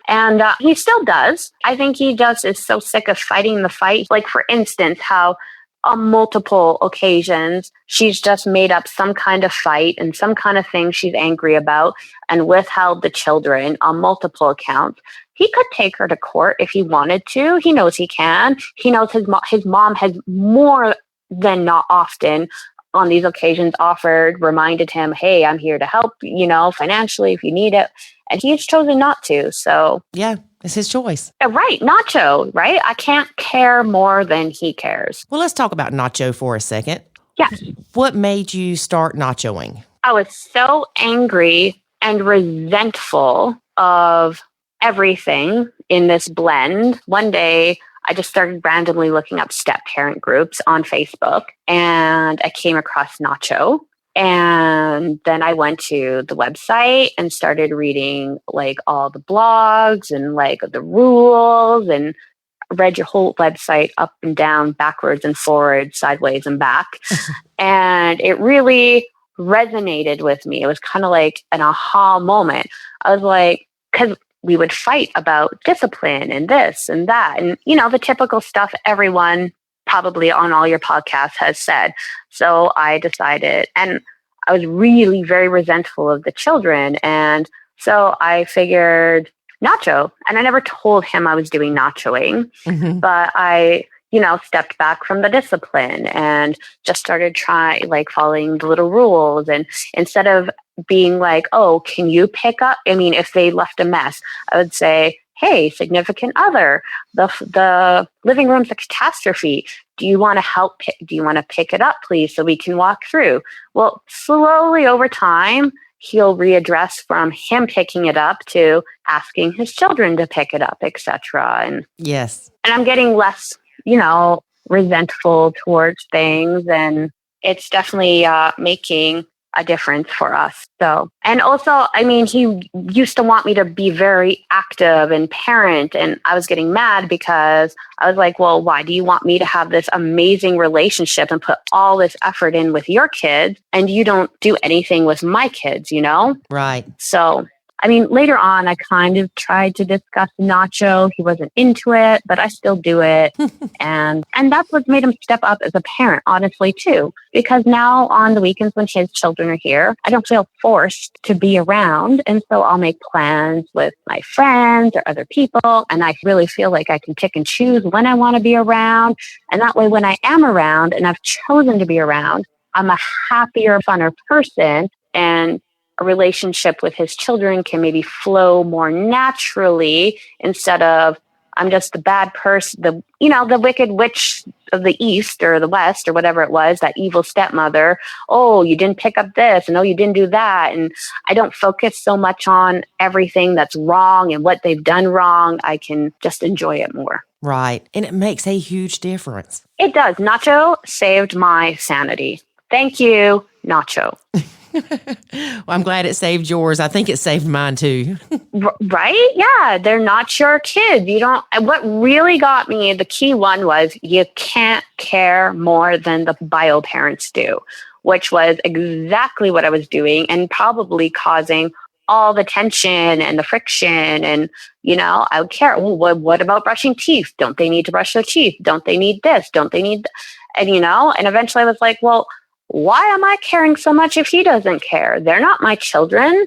And he still does. I think he just is so sick of fighting the fight. Like, for instance, how on multiple occasions, she's just made up some kind of fight and some kind of thing she's angry about and withheld the children on multiple accounts. He could take her to court if he wanted to. He knows he can. He knows his mom has more than not often on these occasions reminded him, hey, I'm here to help, financially if you need it. And he's chosen not to. So yeah, it's his choice. Right. Nacho, right? I can't care more than he cares. Well, let's talk about Nacho for a second. Yes. What made you start Nachoing? I was so angry and resentful of everything in this blend. One day, I just started randomly looking up step parent groups on Facebook, and I came across Nacho. And then I went to the website and started reading all the blogs and the rules, and read your whole website up and down, backwards and forwards, sideways and back. And it really resonated with me. It was kind of like an aha moment. I was like, because we would fight about discipline and this and that. And, the typical stuff everyone probably on all your podcasts has said. So I decided, and I was really very resentful of the children. And so I figured Nacho, and I never told him I was doing Nachoing, but I stepped back from the discipline and just started following the little rules. And instead of being like, oh, can you pick up? I mean, if they left a mess, I would say, hey, significant other, the living room's a catastrophe. Do you want to help? Do you want to pick it up, please, so we can walk through? Well, slowly over time, he'll readdress from him picking it up to asking his children to pick it up, etc. And yes. And I'm getting less, resentful towards things. And it's definitely making a difference for us. So, and also, I mean, he used to want me to be very active and parent. And I was getting mad because I was like, well, why do you want me to have this amazing relationship and put all this effort in with your kids and you don't do anything with my kids, Right. So, I mean, later on, I kind of tried to discuss Nacho. He wasn't into it, but I still do it. and that's what made him step up as a parent, honestly, too. Because now on the weekends when his children are here, I don't feel forced to be around. And so I'll make plans with my friends or other people. And I really feel like I can pick and choose when I want to be around. And that way, when I am around and I've chosen to be around, I'm a happier, funner person. And a relationship with his children can maybe flow more naturally instead of I'm just the bad person, the wicked witch of the East or the West or whatever it was, that evil stepmother. Oh, you didn't pick up this and oh, you didn't do that. And I don't focus so much on everything that's wrong and what they've done wrong. I can just enjoy it more. Right. And it makes a huge difference. It does. Nacho saved my sanity. Thank you, Nacho. Well, I'm glad it saved yours. I think it saved mine too. Right? Yeah. They're not your kids. What really got me, the key one was you can't care more than the bio parents do, which was exactly what I was doing and probably causing all the tension and the friction. And, I would care. Well, what about brushing teeth? Don't they need to brush their teeth? Don't they need this? Don't they need And, and eventually I was like, well, why am I caring so much if he doesn't care? They're not my children.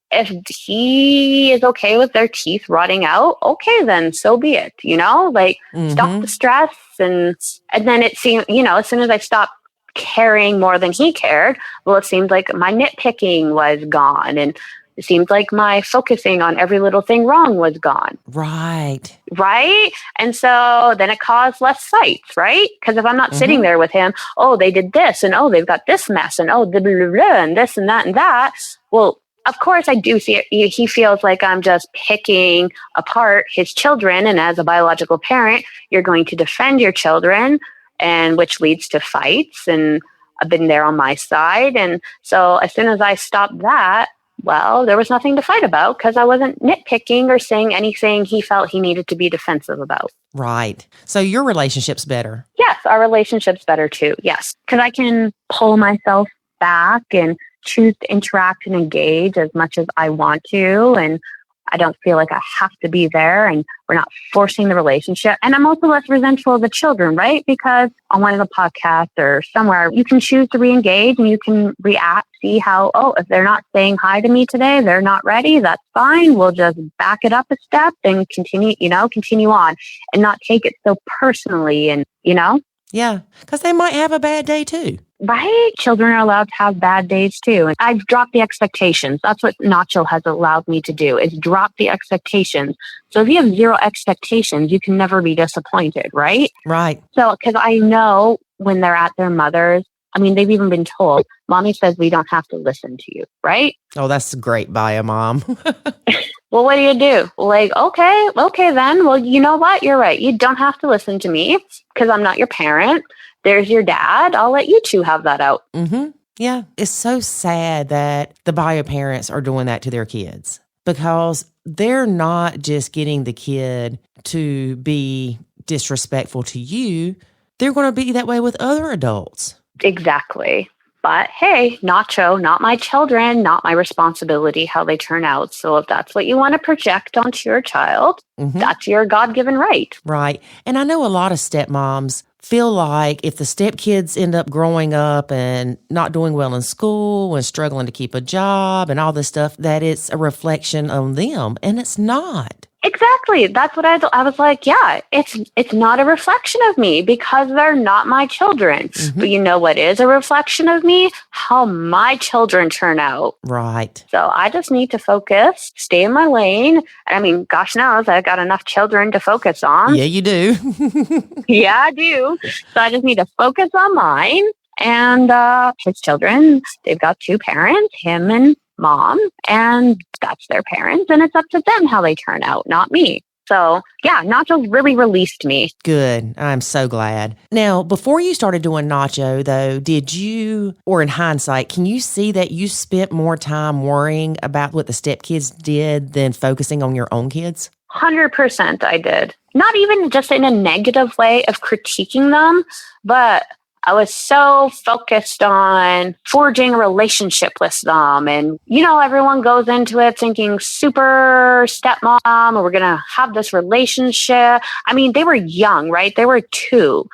If he is okay with their teeth rotting out, okay, then so be it, stop the stress. And then it seemed, as soon as I stopped caring more than he cared, well, it seemed like my nitpicking was gone. And it seemed like my focusing on every little thing wrong was gone. Right. Right? And so then it caused less fights, right? Because if I'm not sitting there with him, oh, they did this, and oh, they've got this mess, and oh, blah, blah, blah, blah, and this and that and that. Well, of course, I do see it. He feels like I'm just picking apart his children. And as a biological parent, you're going to defend your children, and which leads to fights. And I've been there on my side. And so as soon as I stopped that, well, there was nothing to fight about because I wasn't nitpicking or saying anything he felt he needed to be defensive about. Right. So your relationship's better. Yes, our relationship's better too. Yes, because I can pull myself back and choose to interact and engage as much as I want to. And I don't feel like I have to be there and we're not forcing the relationship. And I'm also less resentful of the children, right? Because on one of the podcasts or somewhere, you can choose to re-engage and you can react, see how, if they're not saying hi to me today, they're not ready. That's fine. We'll just back it up a step and continue on and not take it so personally and, Yeah, because they might have a bad day too. Right? Children are allowed to have bad days too. And I've dropped the expectations. That's what Nacho has allowed me to do, is drop the expectations. So if you have zero expectations, you can never be disappointed, right? Right. So, because I know when they're at their mother's, they've even been told, Mommy says we don't have to listen to you, right? Oh, that's great by a mom. Well, what do you do? Like, okay then. Well, you know what? You're right. You don't have to listen to me because I'm not your parent. There's your dad. I'll let you two have that out. Mm-hmm. Yeah. It's so sad that the bio parents are doing that to their kids because they're not just getting the kid to be disrespectful to you. They're going to be that way with other adults. Exactly. But hey, Nacho, not my children, not my responsibility how they turn out. So if that's what you want to project onto your child, that's your God-given right. Right. And I know a lot of stepmoms feel like if the stepkids end up growing up and not doing well in school and struggling to keep a job and all this stuff, that it's a reflection on them. And it's not. Exactly. That's what I was like, yeah, it's not a reflection of me because they're not my children. Mm-hmm. But you know what is a reflection of me? How my children turn out. Right. So I just need to focus, stay in my lane. I mean, gosh knows I got enough children to focus on. Yeah, you do. Yeah, I do. So I just need to focus on mine. And his children, they've got 2 parents, him and mom, and that's their parents. And it's up to them how they turn out, not me. So yeah, Nacho's really released me. Good. I'm so glad. Now, before you started doing Nacho, though, did you, or in hindsight, can you see that you spent more time worrying about what the stepkids did than focusing on your own kids? 100% I did. Not even just in a negative way of critiquing them, but I was so focused on forging a relationship with them. And, everyone goes into it thinking super stepmom, and we're going to have this relationship. I mean, they were young, right? They were 2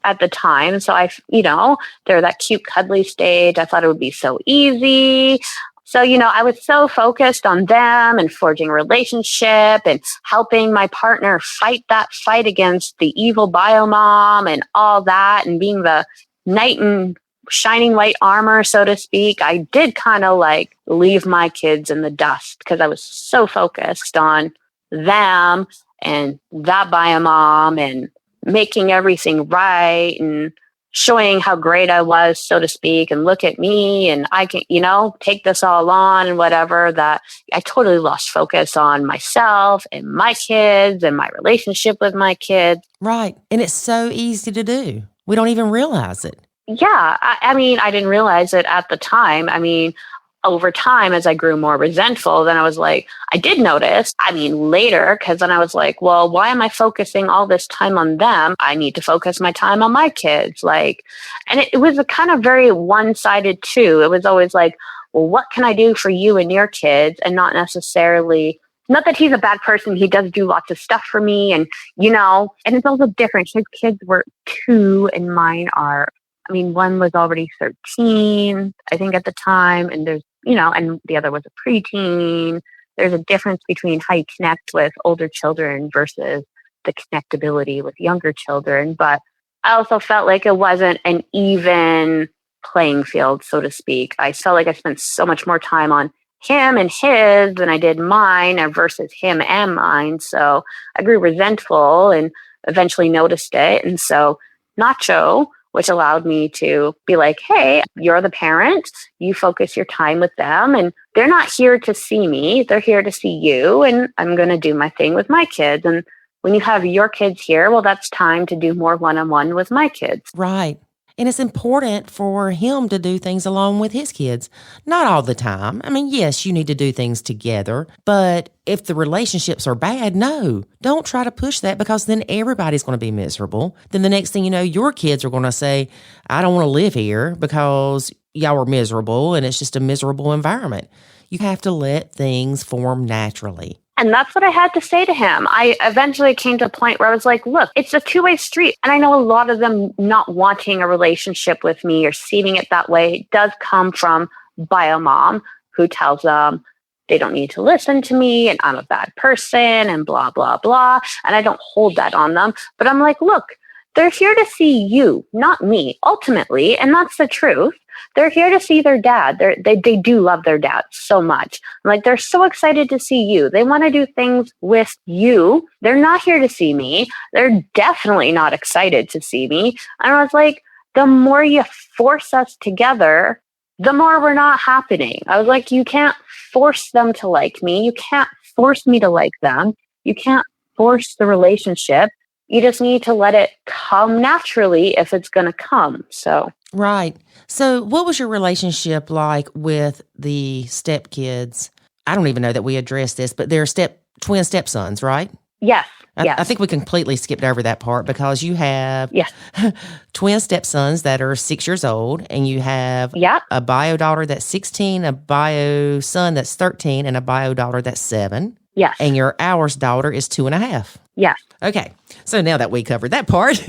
at the time. So they're that cute, cuddly stage. I thought it would be so easy. So, I was so focused on them and forging a relationship and helping my partner fight that fight against the evil biomom and all that, and being the knight in shining white armor, so to speak. I did kind of like leave my kids in the dust because I was so focused on them and that biomom and making everything right and showing how great I was, so to speak, and look at me and I can, take this all on and whatever, that I totally lost focus on myself and my kids and my relationship with my kids. Right. And it's so easy to do. We don't even realize it. Yeah. I mean, I didn't realize it at the time. I mean, over time, as I grew more resentful, then I was like, I did notice, later, because then I was like, well, why am I focusing all this time on them? I need to focus my time on my kids. And it was a kind of very one-sided too. It was always like, well, what can I do for you and your kids? And not necessarily, not that he's a bad person. He does do lots of stuff for me. And, and it's also different. His kids were 2 and mine are, one was already 13, I think at the time. And there's, and the other was a preteen. There's a difference between how you connect with older children versus the connectability with younger children. But I also felt like it wasn't an even playing field, so to speak. I felt like I spent so much more time on him and his than I did mine versus him and mine. So I grew resentful and eventually noticed it. And so Nacho, which allowed me to be like, hey, you're the parent. You focus your time with them. And they're not here to see me. They're here to see you. And I'm going to do my thing with my kids. And when you have your kids here, well, that's time to do more one-on-one with my kids. Right. And it's important for him to do things along with his kids. Not all the time. Yes, you need to do things together. But if the relationships are bad, no, don't try to push that, because then everybody's going to be miserable. Then the next thing you know, your kids are going to say, I don't want to live here because y'all are miserable and it's just a miserable environment. You have to let things form naturally. And that's what I had to say to him. I eventually came to a point where I was like, look, it's a 2-way street. And I know a lot of them not wanting a relationship with me or seeing it that way does come from biomom, who tells them they don't need to listen to me and I'm a bad person and blah, blah, blah. And I don't hold that on them. But I'm like, look, they're here to see you, not me, ultimately. And that's the truth. They're here to see their dad. They do love their dad so much. They're so excited to see you. They want to do things with you. They're not here to see me. They're definitely not excited to see me. And I was like, the more you force us together, the more we're not happening. I was like, you can't force them to like me. You can't force me to like them. You can't force the relationship. You just need to let it come naturally if it's going to come. So. Right. So what was your relationship like with the stepkids? I don't even know that we addressed this, but they're twin stepsons, right? Yes. I think we completely skipped over that part because you have twin stepsons that are 6 years old, and you have a bio daughter that's 16, a bio son that's 13, and a bio daughter that's 7. Yes. And your ours daughter is 2.5. Yes. Okay. So now that we covered that part,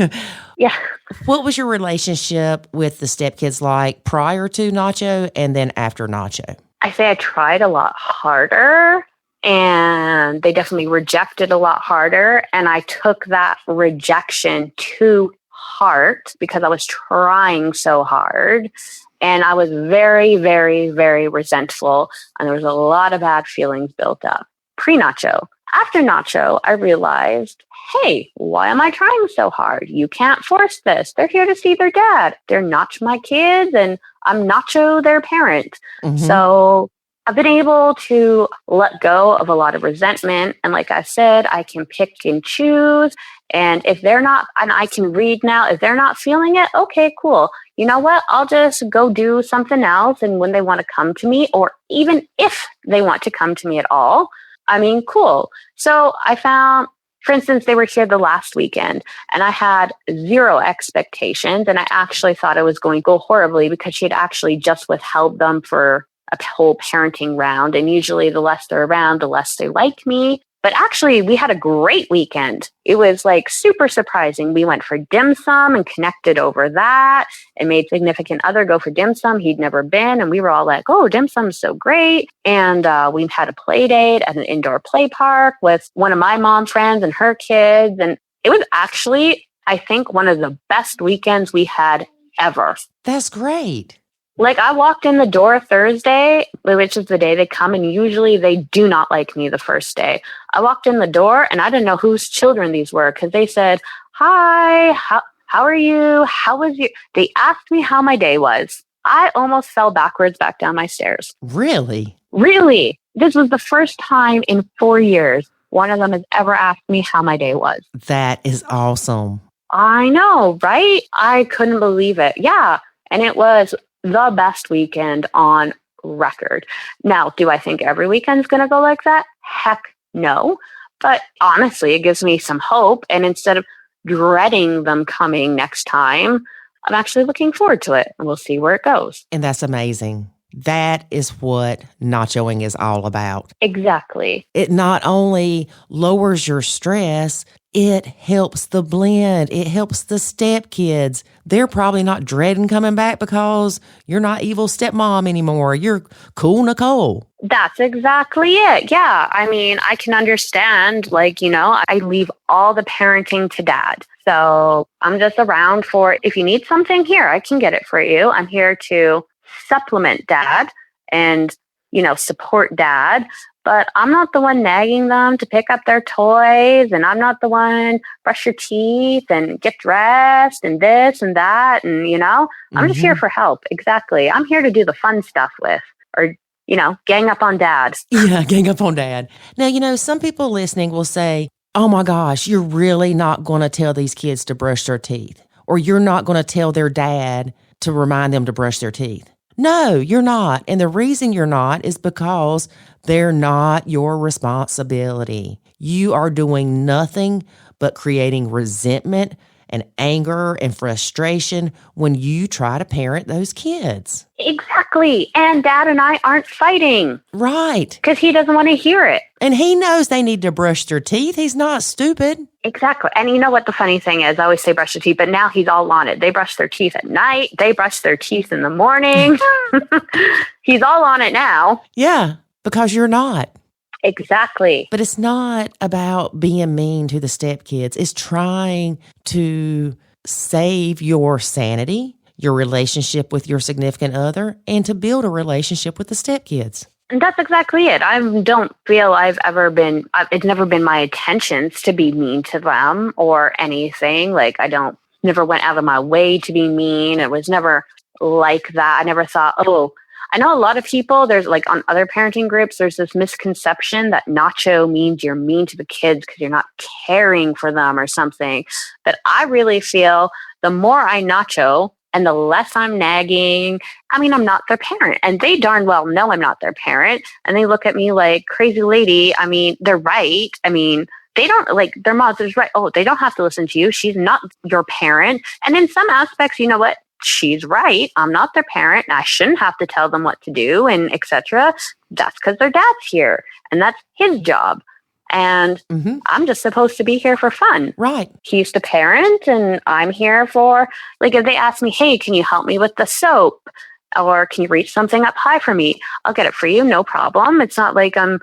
what was your relationship with the stepkids like prior to Nacho and then after Nacho? I say I tried a lot harder and they definitely rejected a lot harder. And I took that rejection to heart because I was trying so hard. And I was very, very, very resentful. And there was a lot of bad feelings built up. Pre-Nacho. After Nacho, I realized, hey, why am I trying so hard? You can't force this. They're here to see their dad. They're not my kids, and I'm Nacho, their parent. Mm-hmm. So I've been able to let go of a lot of resentment. And like I said, I can pick and choose. And if they're not, and I can read now, if they're not feeling it, okay, cool. You know what? I'll just go do something else. And when they want to come to me, or even if they want to come to me at all, I mean, cool. So I found, for instance, they were here the last weekend and I had zero expectations. And I actually thought it was going to go horribly because she had actually just withheld them for a whole parenting round. And usually the less they're around, the less they like me. But actually, we had a great weekend. It was like super surprising. We went for dim sum and connected over that and made significant other go for dim sum. He'd never been. And we were all like, oh, dim sum's so great. And we had a play date at an indoor play park with one of my mom's friends and her kids. And it was actually, I think, one of the best weekends we had ever. That's great. Like I walked in the door Thursday, which is the day they come, and usually they do not like me the first day. I walked in the door and I didn't know whose children these were because they said, hi, how are you? How was you? They asked me how my day was. I almost fell backwards back down my stairs. Really? Really. This was the first time in 4 years one of them has ever asked me how my day was. That is awesome. I know, right? I couldn't believe it. Yeah. And it was the best weekend on record. Now, do I think every weekend's going to go like that? Heck no. But honestly, it gives me some hope. And instead of dreading them coming next time, I'm actually looking forward to it. And we'll see where it goes. And that's amazing. That is what nachoing is all about. Exactly. It not only lowers your stress, it helps the blend. It helps the stepkids. They're probably not dreading coming back because you're not evil stepmom anymore. You're cool Nicole. That's exactly it. Yeah. I mean, I can understand, like, I leave all the parenting to dad. So I'm just around for, if you need something here, I can get it for you. I'm here to supplement dad and, support dad. But I'm not the one nagging them to pick up their toys. And I'm not the one brush your teeth and get dressed and this and that. And, I'm just here for help. Exactly. I'm here to do the fun stuff with, or, gang up on dad. Yeah, gang up on dad. Now, some people listening will say, oh my gosh, you're really not going to tell these kids to brush their teeth, or you're not going to tell their dad to remind them to brush their teeth. No, you're not. And the reason you're not is because they're not your responsibility. You are doing nothing but creating resentment and anger and frustration when you try to parent those kids. Exactly. And dad and I aren't fighting. Right. Because he doesn't want to hear it. And he knows they need to brush their teeth. He's not stupid. Exactly. And you know what the funny thing is? I always say brush your teeth, but now he's all on it. They brush their teeth at night. They brush their teeth in the morning. He's all on it now. Yeah, because you're not. Exactly. But it's not about being mean to the stepkids. It's trying to save your sanity, your relationship with your significant other, and to build a relationship with the stepkids. And that's exactly it. I don't feel I've ever been, it's never been my intentions to be mean to them or anything. Like never went out of my way to be mean. It was never like that. I never thought, I know a lot of people, there's like on other parenting groups, there's this misconception that nacho means you're mean to the kids because you're not caring for them or something. But I really feel the more I nacho and the less I'm nagging, I'm not their parent. And they darn well know I'm not their parent. And they look at me like, crazy lady. They're right. They don't, like, their mom's is right. Oh, they don't have to listen to you. She's not your parent. And in some aspects, you know what? She's right. I'm not their parent. And I shouldn't have to tell them what to do and etc. That's because their dad's here. And that's his job. And I'm just supposed to be here for fun. Right. He used to parent and I'm here for, like, if they ask me, hey, can you help me with the soap? Or can you reach something up high for me? I'll get it for you. No problem. It's not like I'm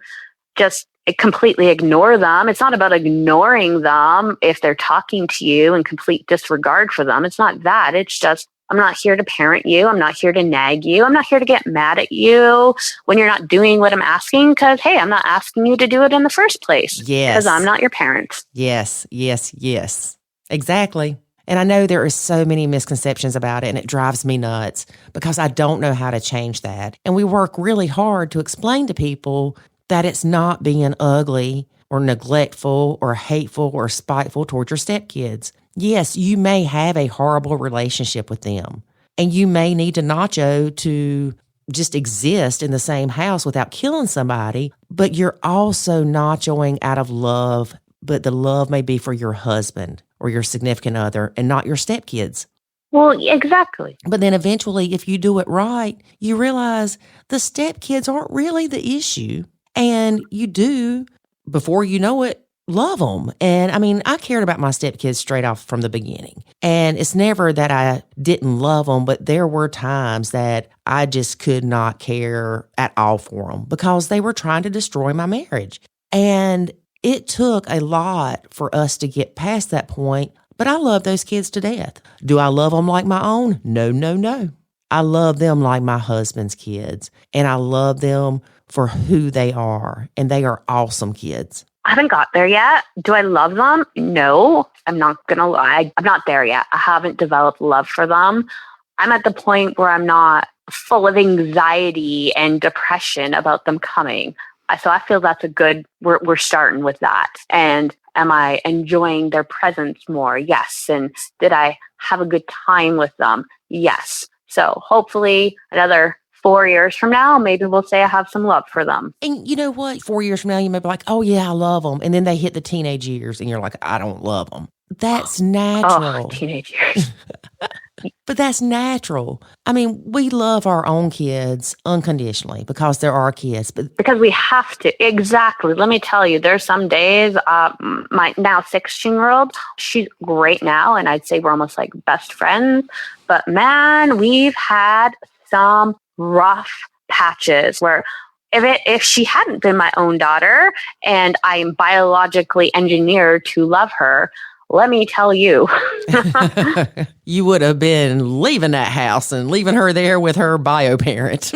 just completely ignore them. It's not about ignoring them if they're talking to you in complete disregard for them. It's not that. It's just, I'm not here to parent you. I'm not here to nag you. I'm not here to get mad at you when you're not doing what I'm asking because, hey, I'm not asking you to do it in the first place. Yes. Because I'm not your parent. Yes, yes, yes. Exactly. And I know there are so many misconceptions about it, and it drives me nuts because I don't know how to change that. And we work really hard to explain to people that it's not being ugly or neglectful or hateful or spiteful toward your stepkids. Yes, you may have a horrible relationship with them, and you may need to nacho to just exist in the same house without killing somebody, but you're also nachoing out of love, but the love may be for your husband or your significant other and not your stepkids. Well, exactly. But then eventually, if you do it right, you realize the stepkids aren't really the issue. And you do, before you know it, love them. And I mean, I cared about my stepkids straight off from the beginning. And it's never that I didn't love them, but there were times that I just could not care at all for them because they were trying to destroy my marriage. And it took a lot for us to get past that point, but I love those kids to death. Do I love them like my own? No, no, no. I love them like my husband's kids, and I love them for who they are, and they are awesome kids. I haven't got there yet. Do I love them? No, I'm not going to lie. I'm not there yet. I haven't developed love for them. I'm at the point where I'm not full of anxiety and depression about them coming. So I feel that's a good, we're starting with that. And am I enjoying their presence more? Yes. And did I have a good time with them? Yes. So hopefully another 4 years from now, maybe we'll say I have some love for them. And you know what? 4 years from now, you may be like, oh yeah, I love them. And then they hit the teenage years and you're like, I don't love them. That's natural. Oh, teenage years. But that's natural. I mean, we love our own kids unconditionally because they're our kids. But because we have to. Exactly. Let me tell you, there's some days, my now 16-year-old, she's great now. And I'd say we're almost like best friends. But man, we've had some rough patches where if she hadn't been my own daughter and I am biologically engineered to love her, let me tell you. You would have been leaving that house and leaving her there with her bio parent.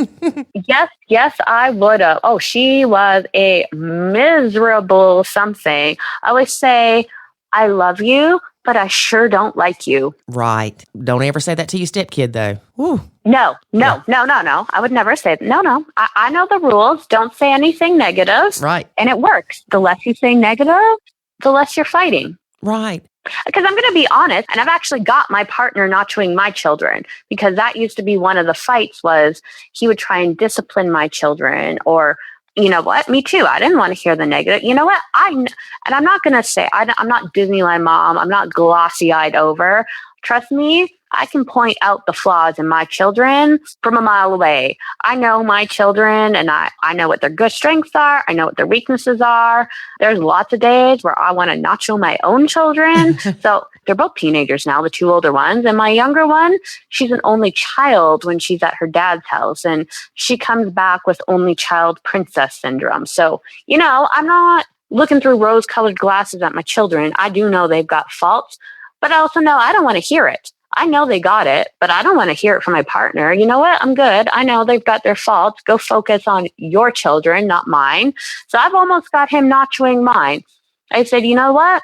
Yes, I would have. Oh, she was a miserable something. I always say, I love you, but I sure don't like you. Right. Don't ever say that to your stepkid, though. Woo. No. I would never say that. No. I know the rules. Don't say anything negative. Right. And it works. The less you say negative, the less you're fighting. Right. Because I'm going to be honest, and I've actually got my partner nachoing my children, because that used to be one of the fights was he would try and discipline my children, or, you know what, me too. I didn't want to hear the negative. You know what? And I'm not going to say, I'm not Disneyland mom. I'm not glossy-eyed over. Trust me, I can point out the flaws in my children from a mile away. I know my children, and I know what their good strengths are. I know what their weaknesses are. There's lots of days where I want to nacho my own children. So they're both teenagers now, the two older ones. And my younger one, she's an only child when she's at her dad's house. And she comes back with only child princess syndrome. So, you know, I'm not looking through rose-colored glasses at my children. I do know they've got faults, but I also know I don't want to hear it. I know they got it, but I don't want to hear it from my partner. You know what? I'm good. I know they've got their faults. Go focus on your children, not mine. So I've almost got him nachoing mine. I said, you know what?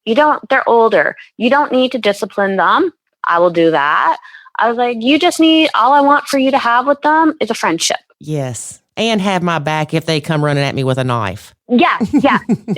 They're older. You don't need to discipline them. I will do that. I was like, all I want for you to have with them is a friendship. Yes. And have my back if they come running at me with a knife. Yeah,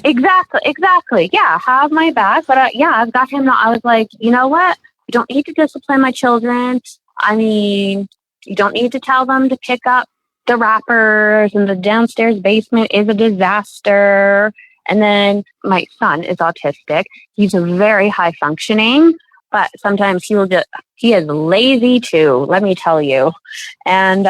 exactly. Yeah, have my back. But I've got him. I was like, you know what? You don't need to discipline my children. I mean, you don't need to tell them to pick up the wrappers, and the downstairs basement is a disaster. And then my son is autistic. He's very high functioning, but sometimes he is lazy too, let me tell you. And,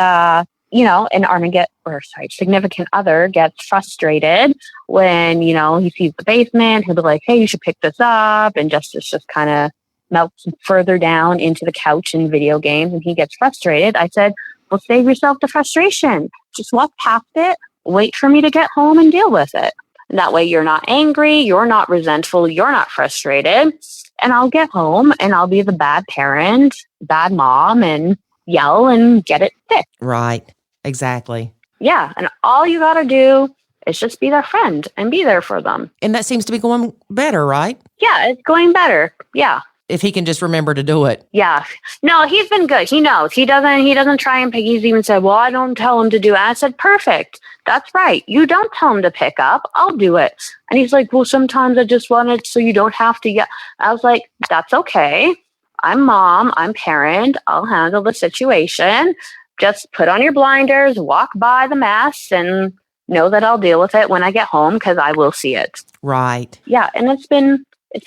significant other gets frustrated when, he sees the basement. He'll be like, hey, you should pick this up. And Justice just kind of melts further down into the couch and video games, and he gets frustrated. I said, well, save yourself the frustration. Just walk past it, wait for me to get home and deal with it. And that way you're not angry, you're not resentful, you're not frustrated. And I'll get home and I'll be the bad parent, bad mom, and yell and get it fixed. Right. Exactly. Yeah. And all you got to do is just be their friend and be there for them. And that seems to be going better, right? Yeah, it's going better. Yeah. If he can just remember to do it. Yeah. No, he's been good. He knows. He doesn't try and pick. He's even said, well, I don't tell him to do it. I said, perfect. That's right. You don't tell him to pick up. I'll do it. And he's like, well, sometimes I just want it so you don't have to. Yeah. I was like, that's okay. I'm mom. I'm parent. I'll handle the situation. Just put on your blinders, walk by the mess, and know that I'll deal with it when I get home because I will see it. Right. Yeah. And it's been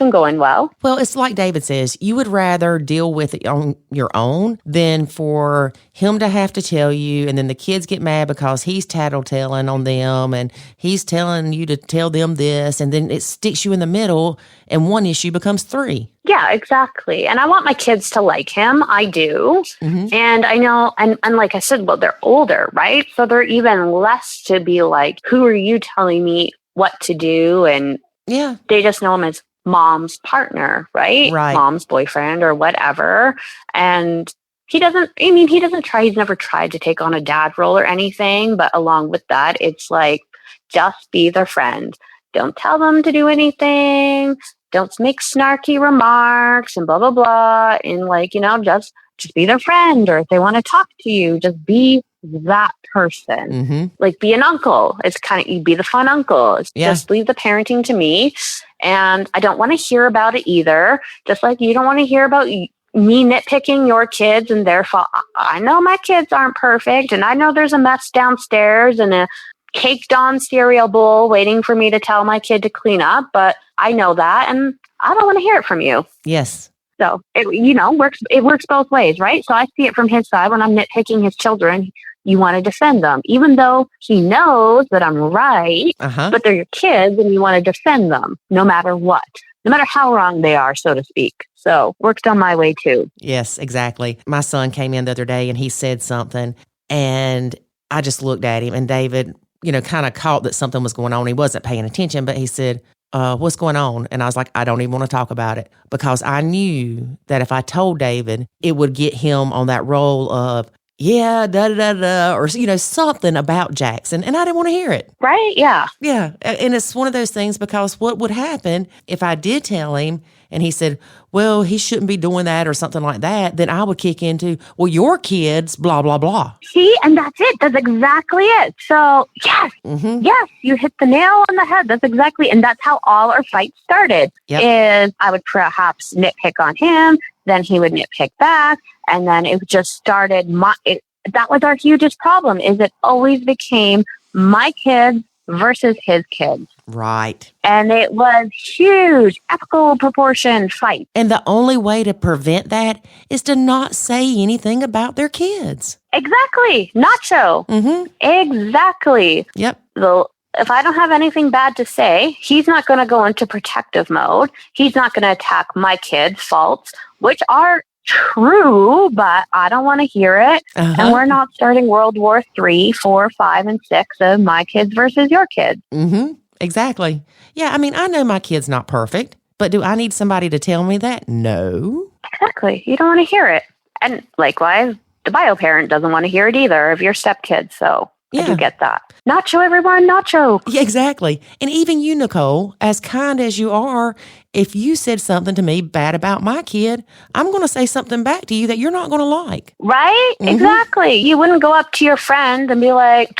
going well. Well, it's like David says, you would rather deal with it on your own than for him to have to tell you, and then the kids get mad because he's tattletelling on them and he's telling you to tell them this, and then it sticks you in the middle and one issue becomes three. Yeah, exactly. And I want my kids to like him. I do. Mm-hmm. And I know, and like I said, well, they're older, right? So they're even less to be like, who are you telling me what to do? And yeah, they just know him as mom's partner, right? Mom's boyfriend or whatever. And he's never tried to take on a dad role or anything. But along with that, it's like, just be their friend. Don't tell them to do anything. Don't make snarky remarks and blah, blah, blah. And like, just be their friend. Or if they want to talk to you, just be that person. Mm-hmm. Like be an uncle. It's kind of, you be the fun uncle. Just leave the parenting to me. And I don't want to hear about it either. Just like you don't want to hear about me nitpicking your kids and their fault. I know my kids aren't perfect. And I know there's a mess downstairs and a caked on cereal bowl waiting for me to tell my kid to clean up. But I know that. And I don't want to hear it from you. Yes. So it works both ways, right? So I see it from his side when I'm nitpicking his children. You want to defend them, even though he knows that I'm right, but they're your kids and you want to defend them no matter what, no matter how wrong they are, so to speak. So works on my way too. Yes, exactly. My son came in the other day and he said something and I just looked at him and David, kind of caught that something was going on. He wasn't paying attention, but he said, what's going on? And I was like, I don't even want to talk about it because I knew that if I told David, it would get him on that role of, yeah, da-da-da-da, or, something about Jackson. And I didn't want to hear it. Right? Yeah. Yeah. And it's one of those things because what would happen if I did tell him and he said, well, he shouldn't be doing that or something like that, then I would kick into, well, your kids, blah, blah, blah. See, and that's it. That's exactly it. So, yes, yes, you hit the nail on the head. That's exactly, and that's how all our fights started, is I would perhaps nitpick on him, then he would nitpick back, and then it just started, that was our hugest problem, is it always became my kids versus his kids. Right. And it was huge, epical proportion fight. And the only way to prevent that is to not say anything about their kids. Exactly. Nacho. Mm-hmm. Exactly. Yep. If I don't have anything bad to say, he's not going to go into protective mode. He's not going to attack my kids' faults, which are true, but I don't want to hear it. And we're not starting World War 3, 4, 5, and 6 of my kids versus your kids. Mm-hmm. Exactly. Yeah, I mean, I know my kid's not perfect, but do I need somebody to tell me that? No. Exactly. You don't want to hear it. And likewise, the bio parent doesn't want to hear it either of your stepkids. So I do get that. Nacho, everyone, nacho. Yeah, exactly. And even you, Nicole, as kind as you are, if you said something to me bad about my kid, I'm going to say something back to you that you're not going to like. Right? Mm-hmm. Exactly. You wouldn't go up to your friend and be like,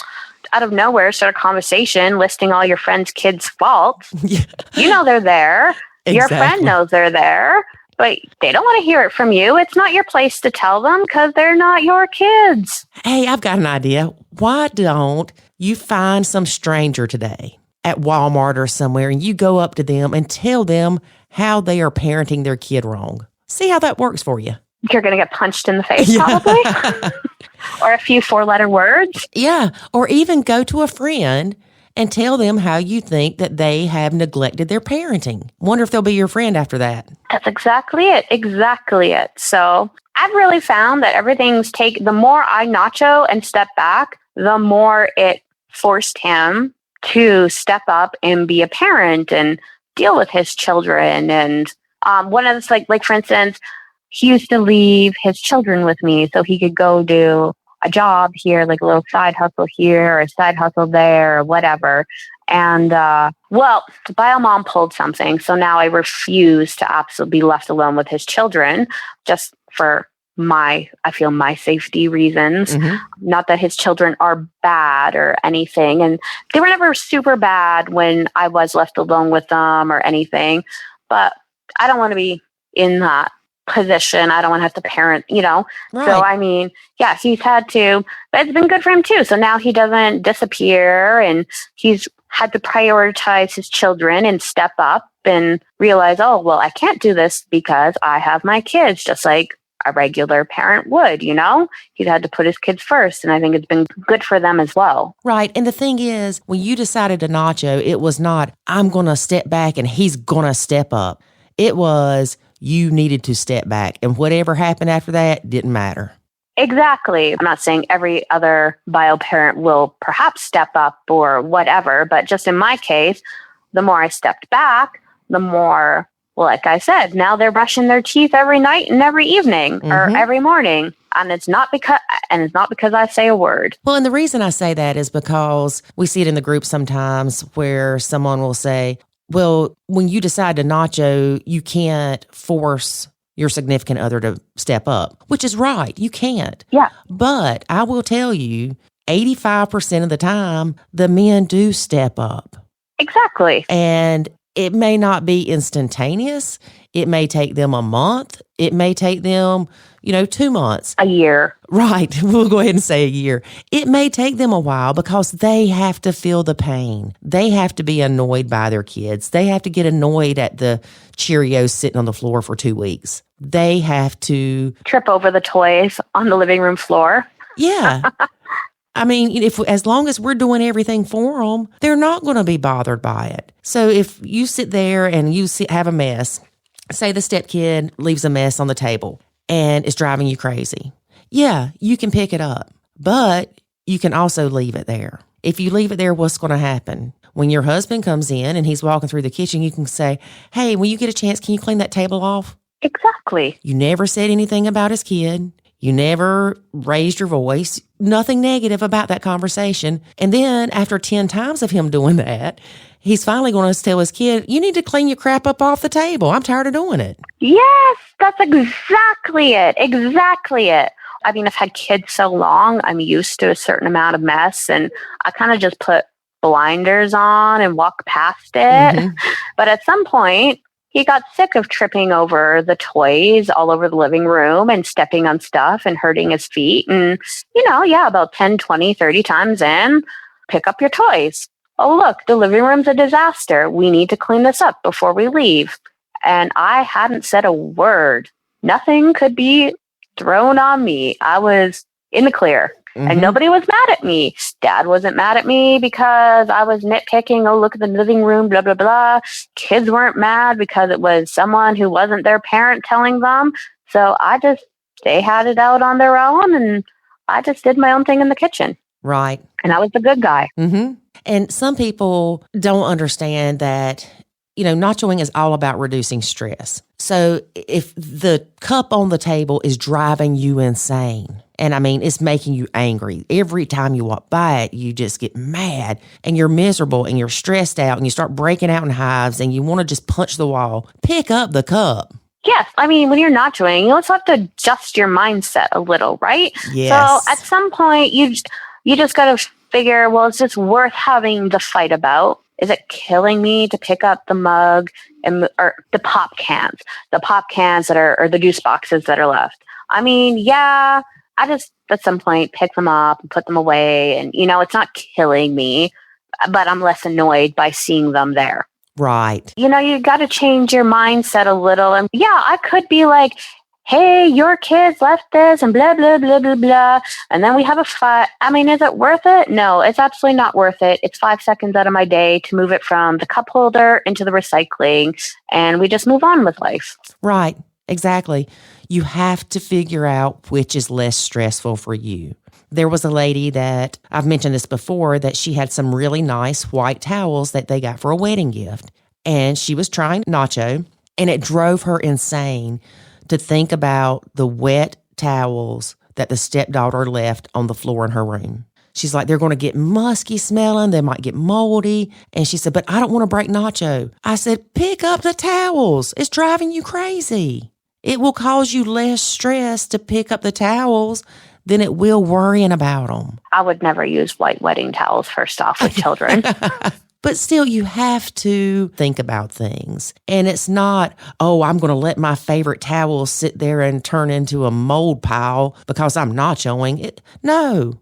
out of nowhere, start a conversation listing all your friend's kids' faults. Yeah. You know they're there. Exactly. Your friend knows they're there, but they don't want to hear it from you. It's not your place to tell them because they're not your kids. Hey, I've got an idea. Why don't you find some stranger today at Walmart or somewhere and you go up to them and tell them how they are parenting their kid wrong? See how that works for you. You're going to get punched in the face, probably. Or a few 4-letter words. Yeah. Or even go to a friend and tell them how you think that they have neglected their parenting. Wonder if they'll be your friend after that. That's exactly it. Exactly it. So I've really found that the more I nacho and step back, the more it forced him to step up and be a parent and deal with his children. And one of the, like for instance, he used to leave his children with me so he could go do a job here, like a little side hustle here or a side hustle there or whatever. And, well, the bio mom pulled something. So now I refuse to absolutely be left alone with his children just for my safety reasons. Mm-hmm. Not that his children are bad or anything. And they were never super bad when I was left alone with them or anything. But I don't want to be in that position. I don't want to have to parent, Right. So, I mean, yeah, he's had to, but it's been good for him too. So now he doesn't disappear and he's had to prioritize his children and step up and realize, oh, well, I can't do this because I have my kids, just like a regular parent would, He's had to put his kids first. And I think it's been good for them as well. Right. And the thing is, when you decided to Nacho, it was not, I'm going to step back and he's going to step up. It was, you needed to step back. And whatever happened after that didn't matter. Exactly. I'm not saying every other bio parent will perhaps step up or whatever, but just in my case, the more I stepped back, the more, well, like I said, now they're brushing their teeth every night and every evening or every morning. And it's not because I say a word. Well, and the reason I say that is because we see it in the group sometimes where someone will say, well, when you decide to Nacho, you can't force your significant other to step up, which is right. You can't. Yeah. But I will tell you, 85% of the time, the men do step up. Exactly. And it may not be instantaneous. It may take them a month. It may take them, 2 months. A year. Right. We'll go ahead and say a year. It may take them a while because they have to feel the pain. They have to be annoyed by their kids. They have to get annoyed at the Cheerios sitting on the floor for 2 weeks. They have to trip over the toys on the living room floor. Yeah. I mean, as long as we're doing everything for them, they're not going to be bothered by it. So if you sit there and have a mess, say the stepkid leaves a mess on the table and it's driving you crazy. Yeah, you can pick it up, but you can also leave it there. If you leave it there, what's going to happen? When your husband comes in and he's walking through the kitchen, you can say, hey, when you get a chance, can you clean that table off? Exactly. You never said anything about his kid. You never raised your voice, nothing negative about that conversation. And then after 10 times of him doing that, he's finally going to tell his kid, you need to clean your crap up off the table. I'm tired of doing it. Yes, that's exactly it. Exactly it. I mean, I've had kids so long, I'm used to a certain amount of mess and I kind of just put blinders on and walk past it. Mm-hmm. But at some point, he got sick of tripping over the toys all over the living room and stepping on stuff and hurting his feet. And, about 10, 20, 30 times in, pick up your toys. Oh, look, the living room's a disaster. We need to clean this up before we leave. And I hadn't said a word. Nothing could be thrown on me. I was in the clear. Mm-hmm. And nobody was mad at me. Dad wasn't mad at me because I was nitpicking. Oh, look at the living room, blah, blah, blah. Kids weren't mad because it was someone who wasn't their parent telling them. So they had it out on their own and I just did my own thing in the kitchen. Right. And I was the good guy. Mm-hmm. And some people don't understand that, Nachoing is all about reducing stress. So if the cup on the table is driving you insane, and I mean, it's making you angry. Every time you walk by it, you just get mad and you're miserable and you're stressed out and you start breaking out in hives and you want to just punch the wall. Pick up the cup. Yes. I mean, when you're Nachoing, you also have to adjust your mindset a little, right? Yes. So at some point, you just got to figure, well, is this worth having the fight about? Is it killing me to pick up the mug or the pop cans that are, or the juice boxes that are left? I mean, yeah, I just at some point pick them up and put them away. And, it's not killing me, but I'm less annoyed by seeing them there. Right. You got to change your mindset a little. And yeah, I could be like, hey, your kids left this and blah, blah, blah, blah, blah. And then we have a fight. I mean, is it worth it? No, it's absolutely not worth it. It's 5 seconds out of my day to move it from the cup holder into the recycling. And we just move on with life. Right. Exactly. You have to figure out which is less stressful for you. There was a lady that, I've mentioned this before, that she had some really nice white towels that they got for a wedding gift. And she was trying Nacho, and it drove her insane to think about the wet towels that the stepdaughter left on the floor in her room. She's like, they're going to get musky smelling. They might get moldy. And she said, but I don't want to break Nacho. I said, pick up the towels. It's driving you crazy. It will cause you less stress to pick up the towels than it will worrying about them. I would never use white wedding towels, first off, with children. But still, you have to think about things. And it's not, oh, I'm going to let my favorite towel sit there and turn into a mold pile because I'm nachoing it. No.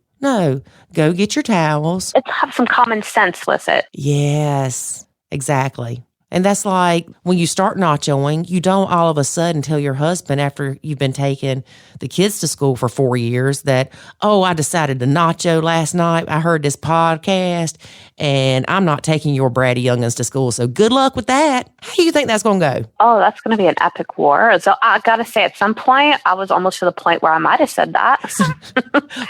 Go get your towels. Let's have some common sense with it. Yes, exactly. And that's like when you start nachoing, you don't all of a sudden tell your husband after you've been taking the kids to school for 4 years that, oh, I decided to nacho last night. I heard this podcast and I'm not taking your bratty youngins to school. So good luck with that. How do you think that's going to go? Oh, that's going to be an epic war. So I got to say, at some point, I was almost to the point where I might have said that.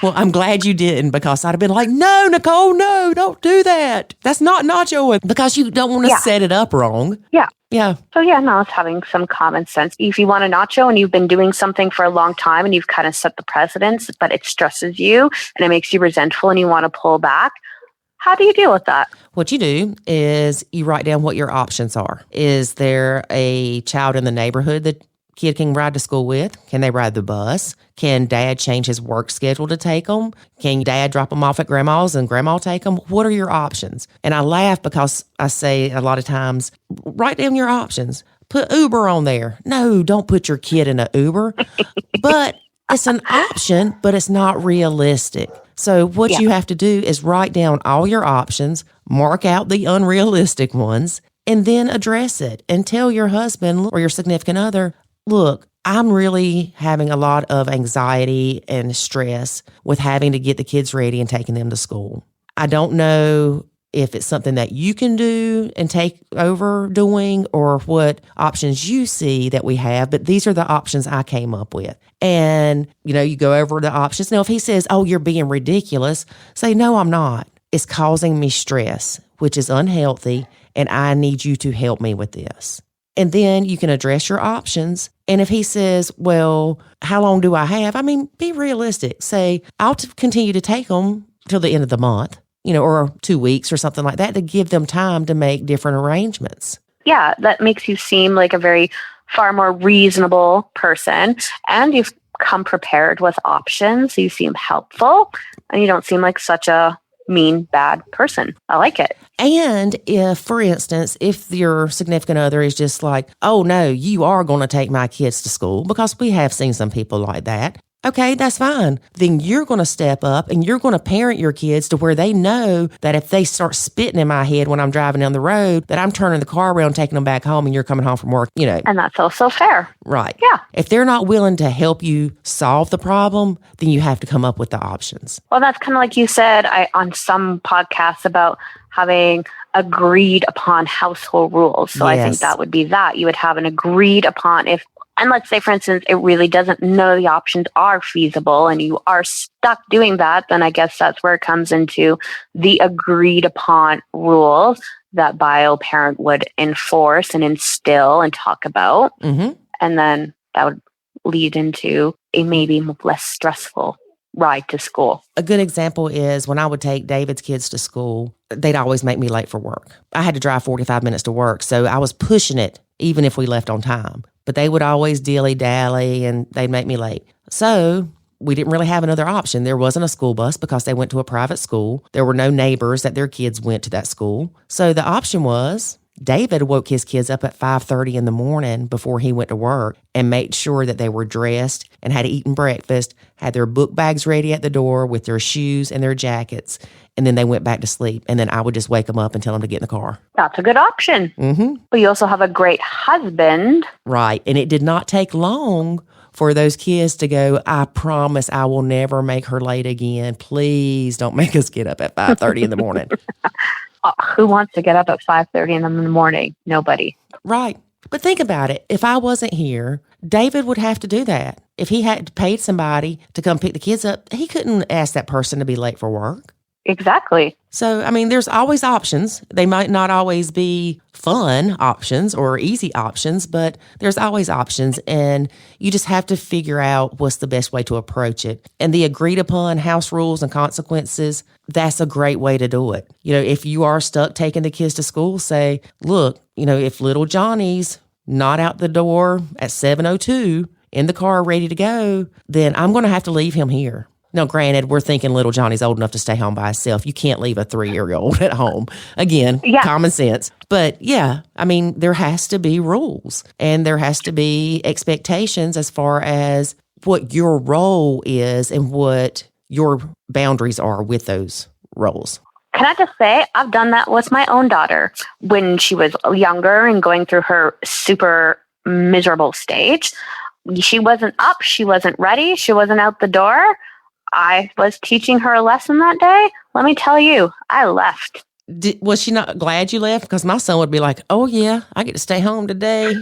Well, I'm glad you didn't, because I'd have been like, no, Nicole, no, don't do that. That's not nachoing, because you don't want to set it up wrong. Yeah. Yeah. So it's having some common sense. If you want a nacho and you've been doing something for a long time and you've kind of set the precedence, but it stresses you and it makes you resentful and you want to pull back, how do you deal with that? What you do is you write down what your options are. Is there a child in the neighborhood that kid can ride to school with? Can they ride the bus? Can dad change his work schedule to take them? Can dad drop them off at grandma's and grandma take them? What are your options? And I laugh because I say a lot of times, write down your options. Put Uber on there. No, don't put your kid in an Uber. But it's an option, but it's not realistic. So what you have to do is write down all your options, mark out the unrealistic ones, and then address it and tell your husband or your significant other, look, I'm really having a lot of anxiety and stress with having to get the kids ready and taking them to school. I don't know if it's something that you can do and take over doing or what options you see that we have, but these are the options I came up with. And, you go over the options. Now, if he says, oh, you're being ridiculous, say, no, I'm not. It's causing me stress, which is unhealthy, and I need you to help me with this. And then you can address your options. And if he says, well, how long do I have? Be realistic. Say, I'll continue to take them till the end of the month, or 2 weeks or something like that, to give them time to make different arrangements. Yeah, that makes you seem like a far more reasonable person. And you've come prepared with options. You seem helpful. And you don't seem like such a mean, bad person. I like it. And if, for instance, if your significant other is just like, oh, no, you are going to take my kids to school, because we have seen some people like that. Okay, that's fine. Then you're going to step up and you're going to parent your kids to where they know that if they start spitting in my head when I'm driving down the road, that I'm turning the car around, taking them back home, and you're coming home from work, And that's also fair. Right. Yeah. If they're not willing to help you solve the problem, then you have to come up with the options. Well, that's kind of like you said on some podcasts about having agreed upon household rules. So I think that would be that. You would have an agreed upon and let's say, for instance, it really doesn't know the options are feasible and you are stuck doing that, then I guess that's where it comes into the agreed upon rules that bio parent would enforce and instill and talk about. Mm-hmm. And then that would lead into a maybe less stressful ride to school. A good example is when I would take David's kids to school, they'd always make me late for work. I had to drive 45 minutes to work, so I was pushing it even if we left on time. But they would always dilly-dally and they'd make me late. So we didn't really have another option. There wasn't a school bus because they went to a private school. There were no neighbors that their kids went to that school. So the option was David woke his kids up at 5:30 in the morning before he went to work and made sure that they were dressed and had eaten breakfast, had their book bags ready at the door with their shoes and their jackets, and then they went back to sleep. And then I would just wake them up and tell them to get in the car. That's a good option. Mm-hmm. But you also have a great husband. Right. And it did not take long for those kids to go, I promise I will never make her late again. Please don't make us get up at 5:30 in the morning. Who wants to get up at 5:30 in the morning? Nobody. Right. But think about it. If I wasn't here, David would have to do that. If he had paid somebody to come pick the kids up, he couldn't ask that person to be late for work. Exactly. So, I mean, there's always options. They might not always be fun options or easy options, but there's always options. And you just have to figure out what's the best way to approach it. And the agreed upon house rules and consequences, that's a great way to do it. You know, if you are stuck taking the kids to school, say, look, you know, if little Johnny's not out the door at 7:02 in the car ready to go, then I'm going to have to leave him here. Now, granted, we're thinking little Johnny's old enough to stay home by himself. You can't leave a 3-year-old at home. Again, common sense. But yeah, I mean, there has to be rules and there has to be expectations as far as what your role is and what your boundaries are with those roles. Can I just say, I've done that with my own daughter when she was younger and going through her super miserable stage. She wasn't up. She wasn't ready. She wasn't out the door. I was teaching her a lesson that day. Let me tell you, I left. Was she not glad you left? Because my son would be like, oh, yeah, I get to stay home today.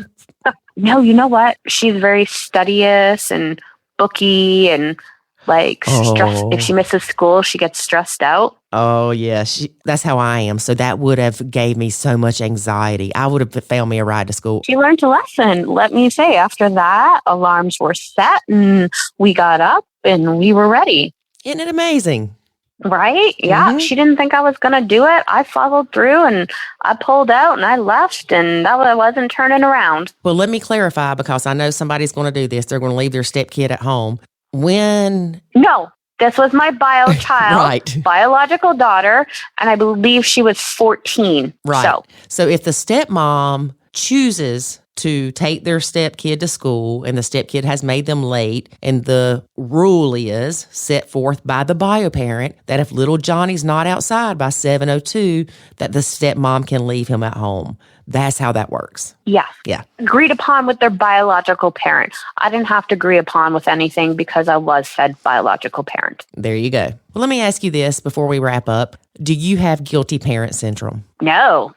No, you know what? She's very studious and booky and stressed. If she misses school, she gets stressed out. Oh, yeah. That's how I am. So that would have gave me so much anxiety. I would have found me a ride to school. She learned a lesson. Let me say, after that, alarms were set and we got up and we were ready. Isn't it amazing? Right? Yeah. Mm-hmm. She didn't think I was going to do it. I followed through and I pulled out and I left and I wasn't turning around. Well, let me clarify because I know somebody's going to do this. They're going to leave their stepkid at home. No, this was my bio child, right. Biological daughter, and I believe she was 14. Right. So if the stepmom chooses to take their stepkid to school and the stepkid has made them late and the rule is set forth by the bio parent that if little Johnny's not outside by 7:02, that the stepmom can leave him at home. That's how that works. Yeah. Yeah. Agreed upon with their biological parent. I didn't have to agree upon with anything because I was said biological parent. There you go. Well, let me ask you this before we wrap up. Do you have guilty parent syndrome? No.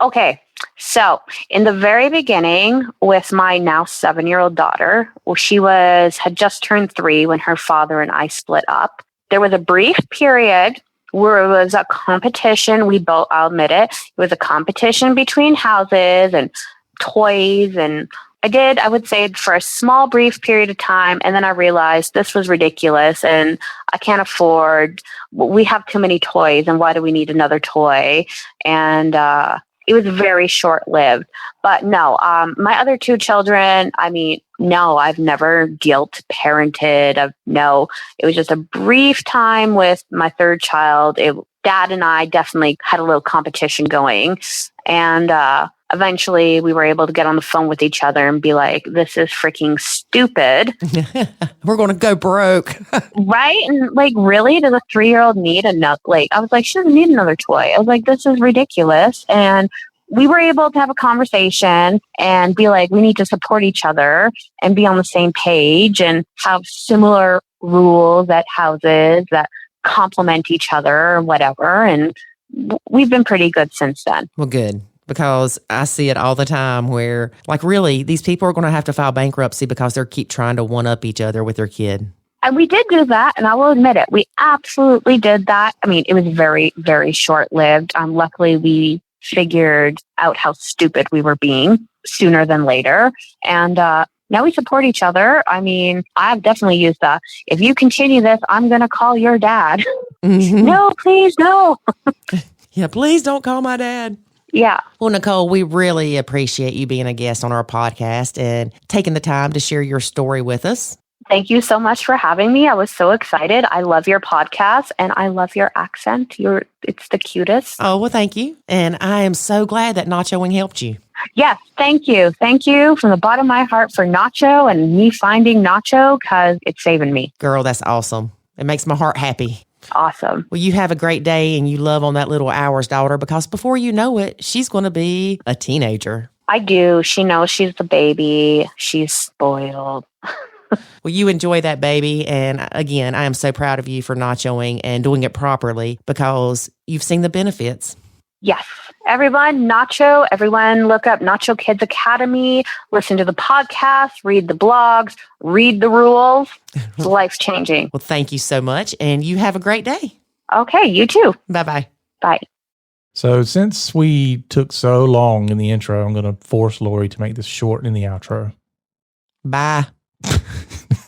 Okay. So in the very beginning with my now 7-year-old daughter, she had just turned 3 when her father and I split up. There was a brief period where it was a competition. I'll admit it. It was a competition between houses and toys. And I would say for a small, brief period of time. And then I realized this was ridiculous and I can't afford, we have too many toys. And why do we need another toy? And, it was very short-lived. But no, my other 2 children, no, I've never guilt parented. No, it was just a brief time with my 3rd child. Dad and I definitely had a little competition going. And eventually we were able to get on the phone with each other and be like, this is freaking stupid. We're going to go broke. Right? And really, does a 3-year-old need another? I was like, she doesn't need another toy. I was like, this is ridiculous. And we were able to have a conversation and be like, we need to support each other and be on the same page and have similar rules at houses that complement each other or whatever. And we've been pretty good since then. Well, good. Because I see it all the time where, really, these people are going to have to file bankruptcy because they keep trying to one-up each other with their kid. And we did do that, and I will admit it. We absolutely did that. It was very, very short-lived. Luckily, we figured out how stupid we were being sooner than later. And now we support each other. I've definitely used that. If you continue this, I'm going to call your dad. Mm-hmm. No, please, no. Yeah, please don't call my dad. Yeah. Well, Nicole, we really appreciate you being a guest on our podcast and taking the time to share your story with us. Thank you so much for having me. I was so excited. I love your podcast and I love your accent. It's the cutest. Oh, well, thank you. And I am so glad that Nachoing helped you. Yes, thank you. Thank you from the bottom of my heart for Nacho and me finding Nacho because it's saving me. Girl, that's awesome. It makes my heart happy. Awesome. Well, you have a great day and you love on that little Hours daughter because before you know it, she's going to be a teenager. I do. She knows she's the baby. She's spoiled. Well, you enjoy that baby. And again, I am so proud of you for Nachoing and doing it properly because you've seen the benefits. Yes. everyone, Nacho, everyone look up Nacho Kids Academy, listen to the podcast, read the blogs, read the rules. It's life-changing. Well, thank you so much, and you have a great day. Okay, you too. Bye-bye. Bye. So since we took so long in the intro, I'm going to force Lori to make this short in the outro. Bye.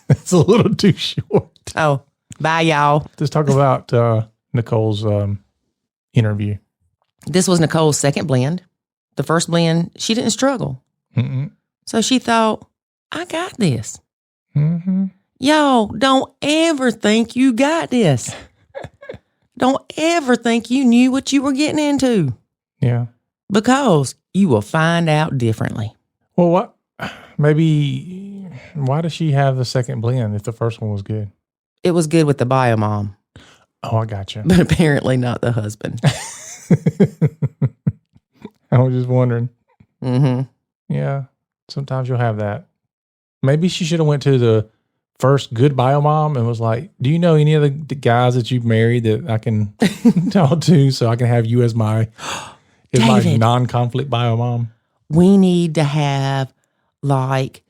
It's a little too short. Oh, bye, y'all. Let's talk about Nicole's interview. This was Nicole's second blend. The first blend, she didn't struggle. Mm-mm. So she thought, I got this. Mm-hmm. Y'all, don't ever think you got this. Don't ever think you knew what you were getting into. Yeah. Because you will find out differently. Well, what? Maybe, why does she have the second blend if the first one was good? It was good with the bio mom, Oh, I got you. but apparently not the husband. I was just wondering. Mm-hmm. Yeah. Sometimes you'll have that. Maybe she should have went to the first good bio mom and was like, do you know any of the guys that you've married that I can talk to so I can have you as my non-conflict bio mom? We need to have like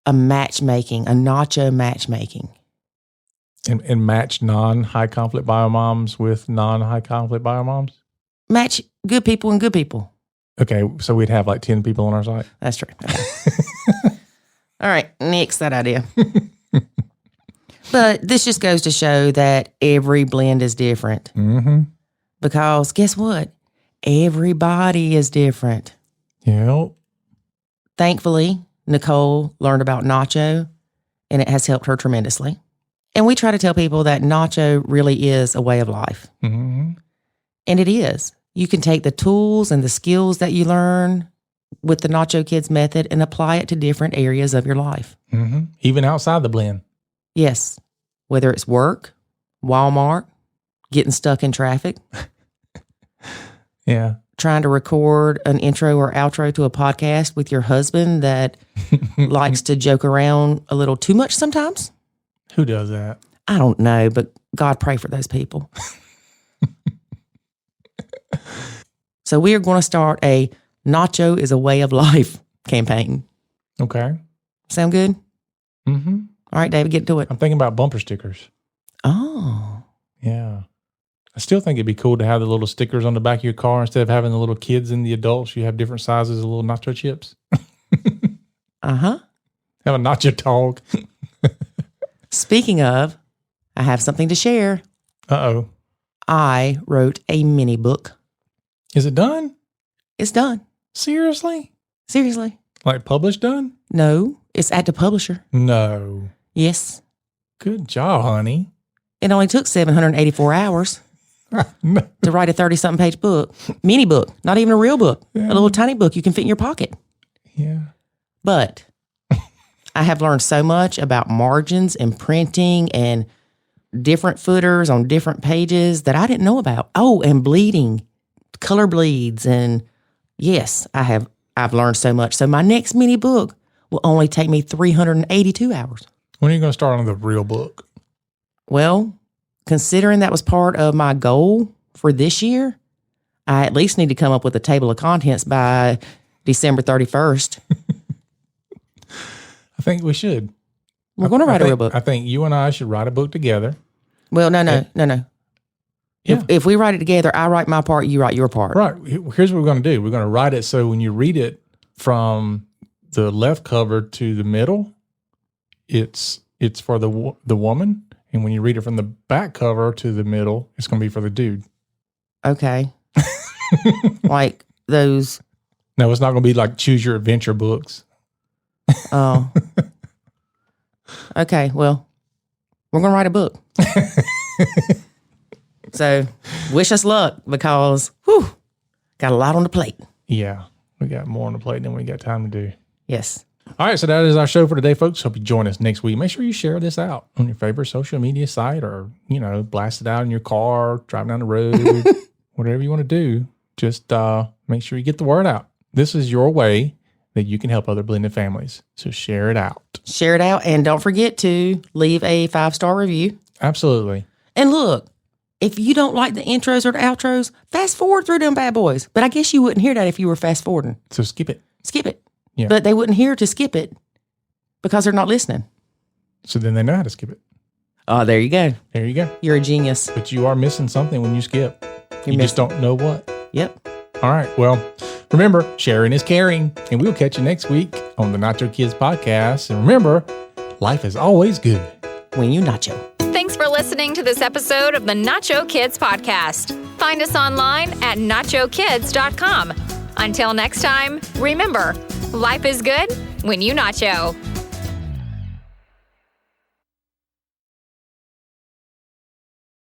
a matchmaking, a nacho matchmaking. And match non-high conflict bio moms with non-high conflict bio moms? Match good people and good people. Okay, so we'd have like 10 people on our site. That's true. Okay. All right, nix that idea. But this just goes to show that every blend is different. Mm-hmm. Because guess what? Everybody is different. Yep. Thankfully, Nicole learned about Nacho, and it has helped her tremendously. And we try to tell people that Nacho really is a way of life. Mm-hmm. And it is. You can take the tools and the skills that you learn with the Nacho Kids method and apply it to different areas of your life. Mm-hmm. Even outside the blend. Yes. Whether it's work, Walmart, getting stuck in traffic. Yeah. Trying to record an intro or outro to a podcast with your husband that likes to joke around a little too much sometimes. Who does that? I don't know, but God pray for those people. So we are going to start a Nacho is a way of life campaign. Okay. Sound good? Mm-hmm. All right, David, get to it. I'm thinking about bumper stickers. Oh. Yeah. I still think it'd be cool to have the little stickers on the back of your car instead of having the little kids and the adults. You have different sizes of little nacho chips. Uh-huh. Have a nacho dog. Speaking of, I have something to share. Uh-oh. I wrote a mini book. Is it done? It's done. Seriously? Seriously. Like published done? No, it's at the publisher. No. Yes. Good job, honey. It only took 784 hours No. to write a 30-something page book. Mini book. Not even a real book. Yeah. A little tiny book you can fit in your pocket. Yeah. But I have learned so much about margins and printing and different footers on different pages that I didn't know about. Oh, and bleeding, color bleeds. And yes, I've learned so much. So my next mini book will only take me 382 hours. When are you going to start on the real book? Well, considering that was part of my goal for this year, I at least need to come up with a table of contents by December 31st. I think we should. We're going to write a real book. I think you and I should write a book together. Well, no. Yeah. If we write it together, I write my part, you write your part. Right. Here's what we're going to do. We're going to write it so when you read it from the left cover to the middle, it's for the woman. And when you read it from the back cover to the middle, it's going to be for the dude. Okay. Like those. No, it's not going to be like choose your adventure books. Oh. Okay. Well, we're going to write a book. So wish us luck because, got a lot on the plate. Yeah. We got more on the plate than we got time to do. Yes. All right, so that is our show for today, folks. Hope you join us next week. Make sure you share this out on your favorite social media site or, blast it out in your car, driving down the road, whatever you want to do. Just make sure you get the word out. This is your way that you can help other blended families. So share it out. Share it out. And don't forget to leave a 5-star review. Absolutely. And look, If you don't like the intros or the outros, fast forward through them bad boys. But I guess you wouldn't hear that if you were fast forwarding. So skip it. Skip it. Yeah. But they wouldn't hear to skip it because they're not listening. So then they know how to skip it. Oh, there you go. There you go. You're a genius. But you are missing something when you skip. You just don't know what. Yep. All right. Well, remember, sharing is caring. And we'll catch you next week on the Nacho Kids Podcast. And remember, life is always good when you nacho. Thanks for listening to this episode of the Nacho Kids Podcast. Find us online at nachokids.com. Until next time, remember, life is good when you nacho.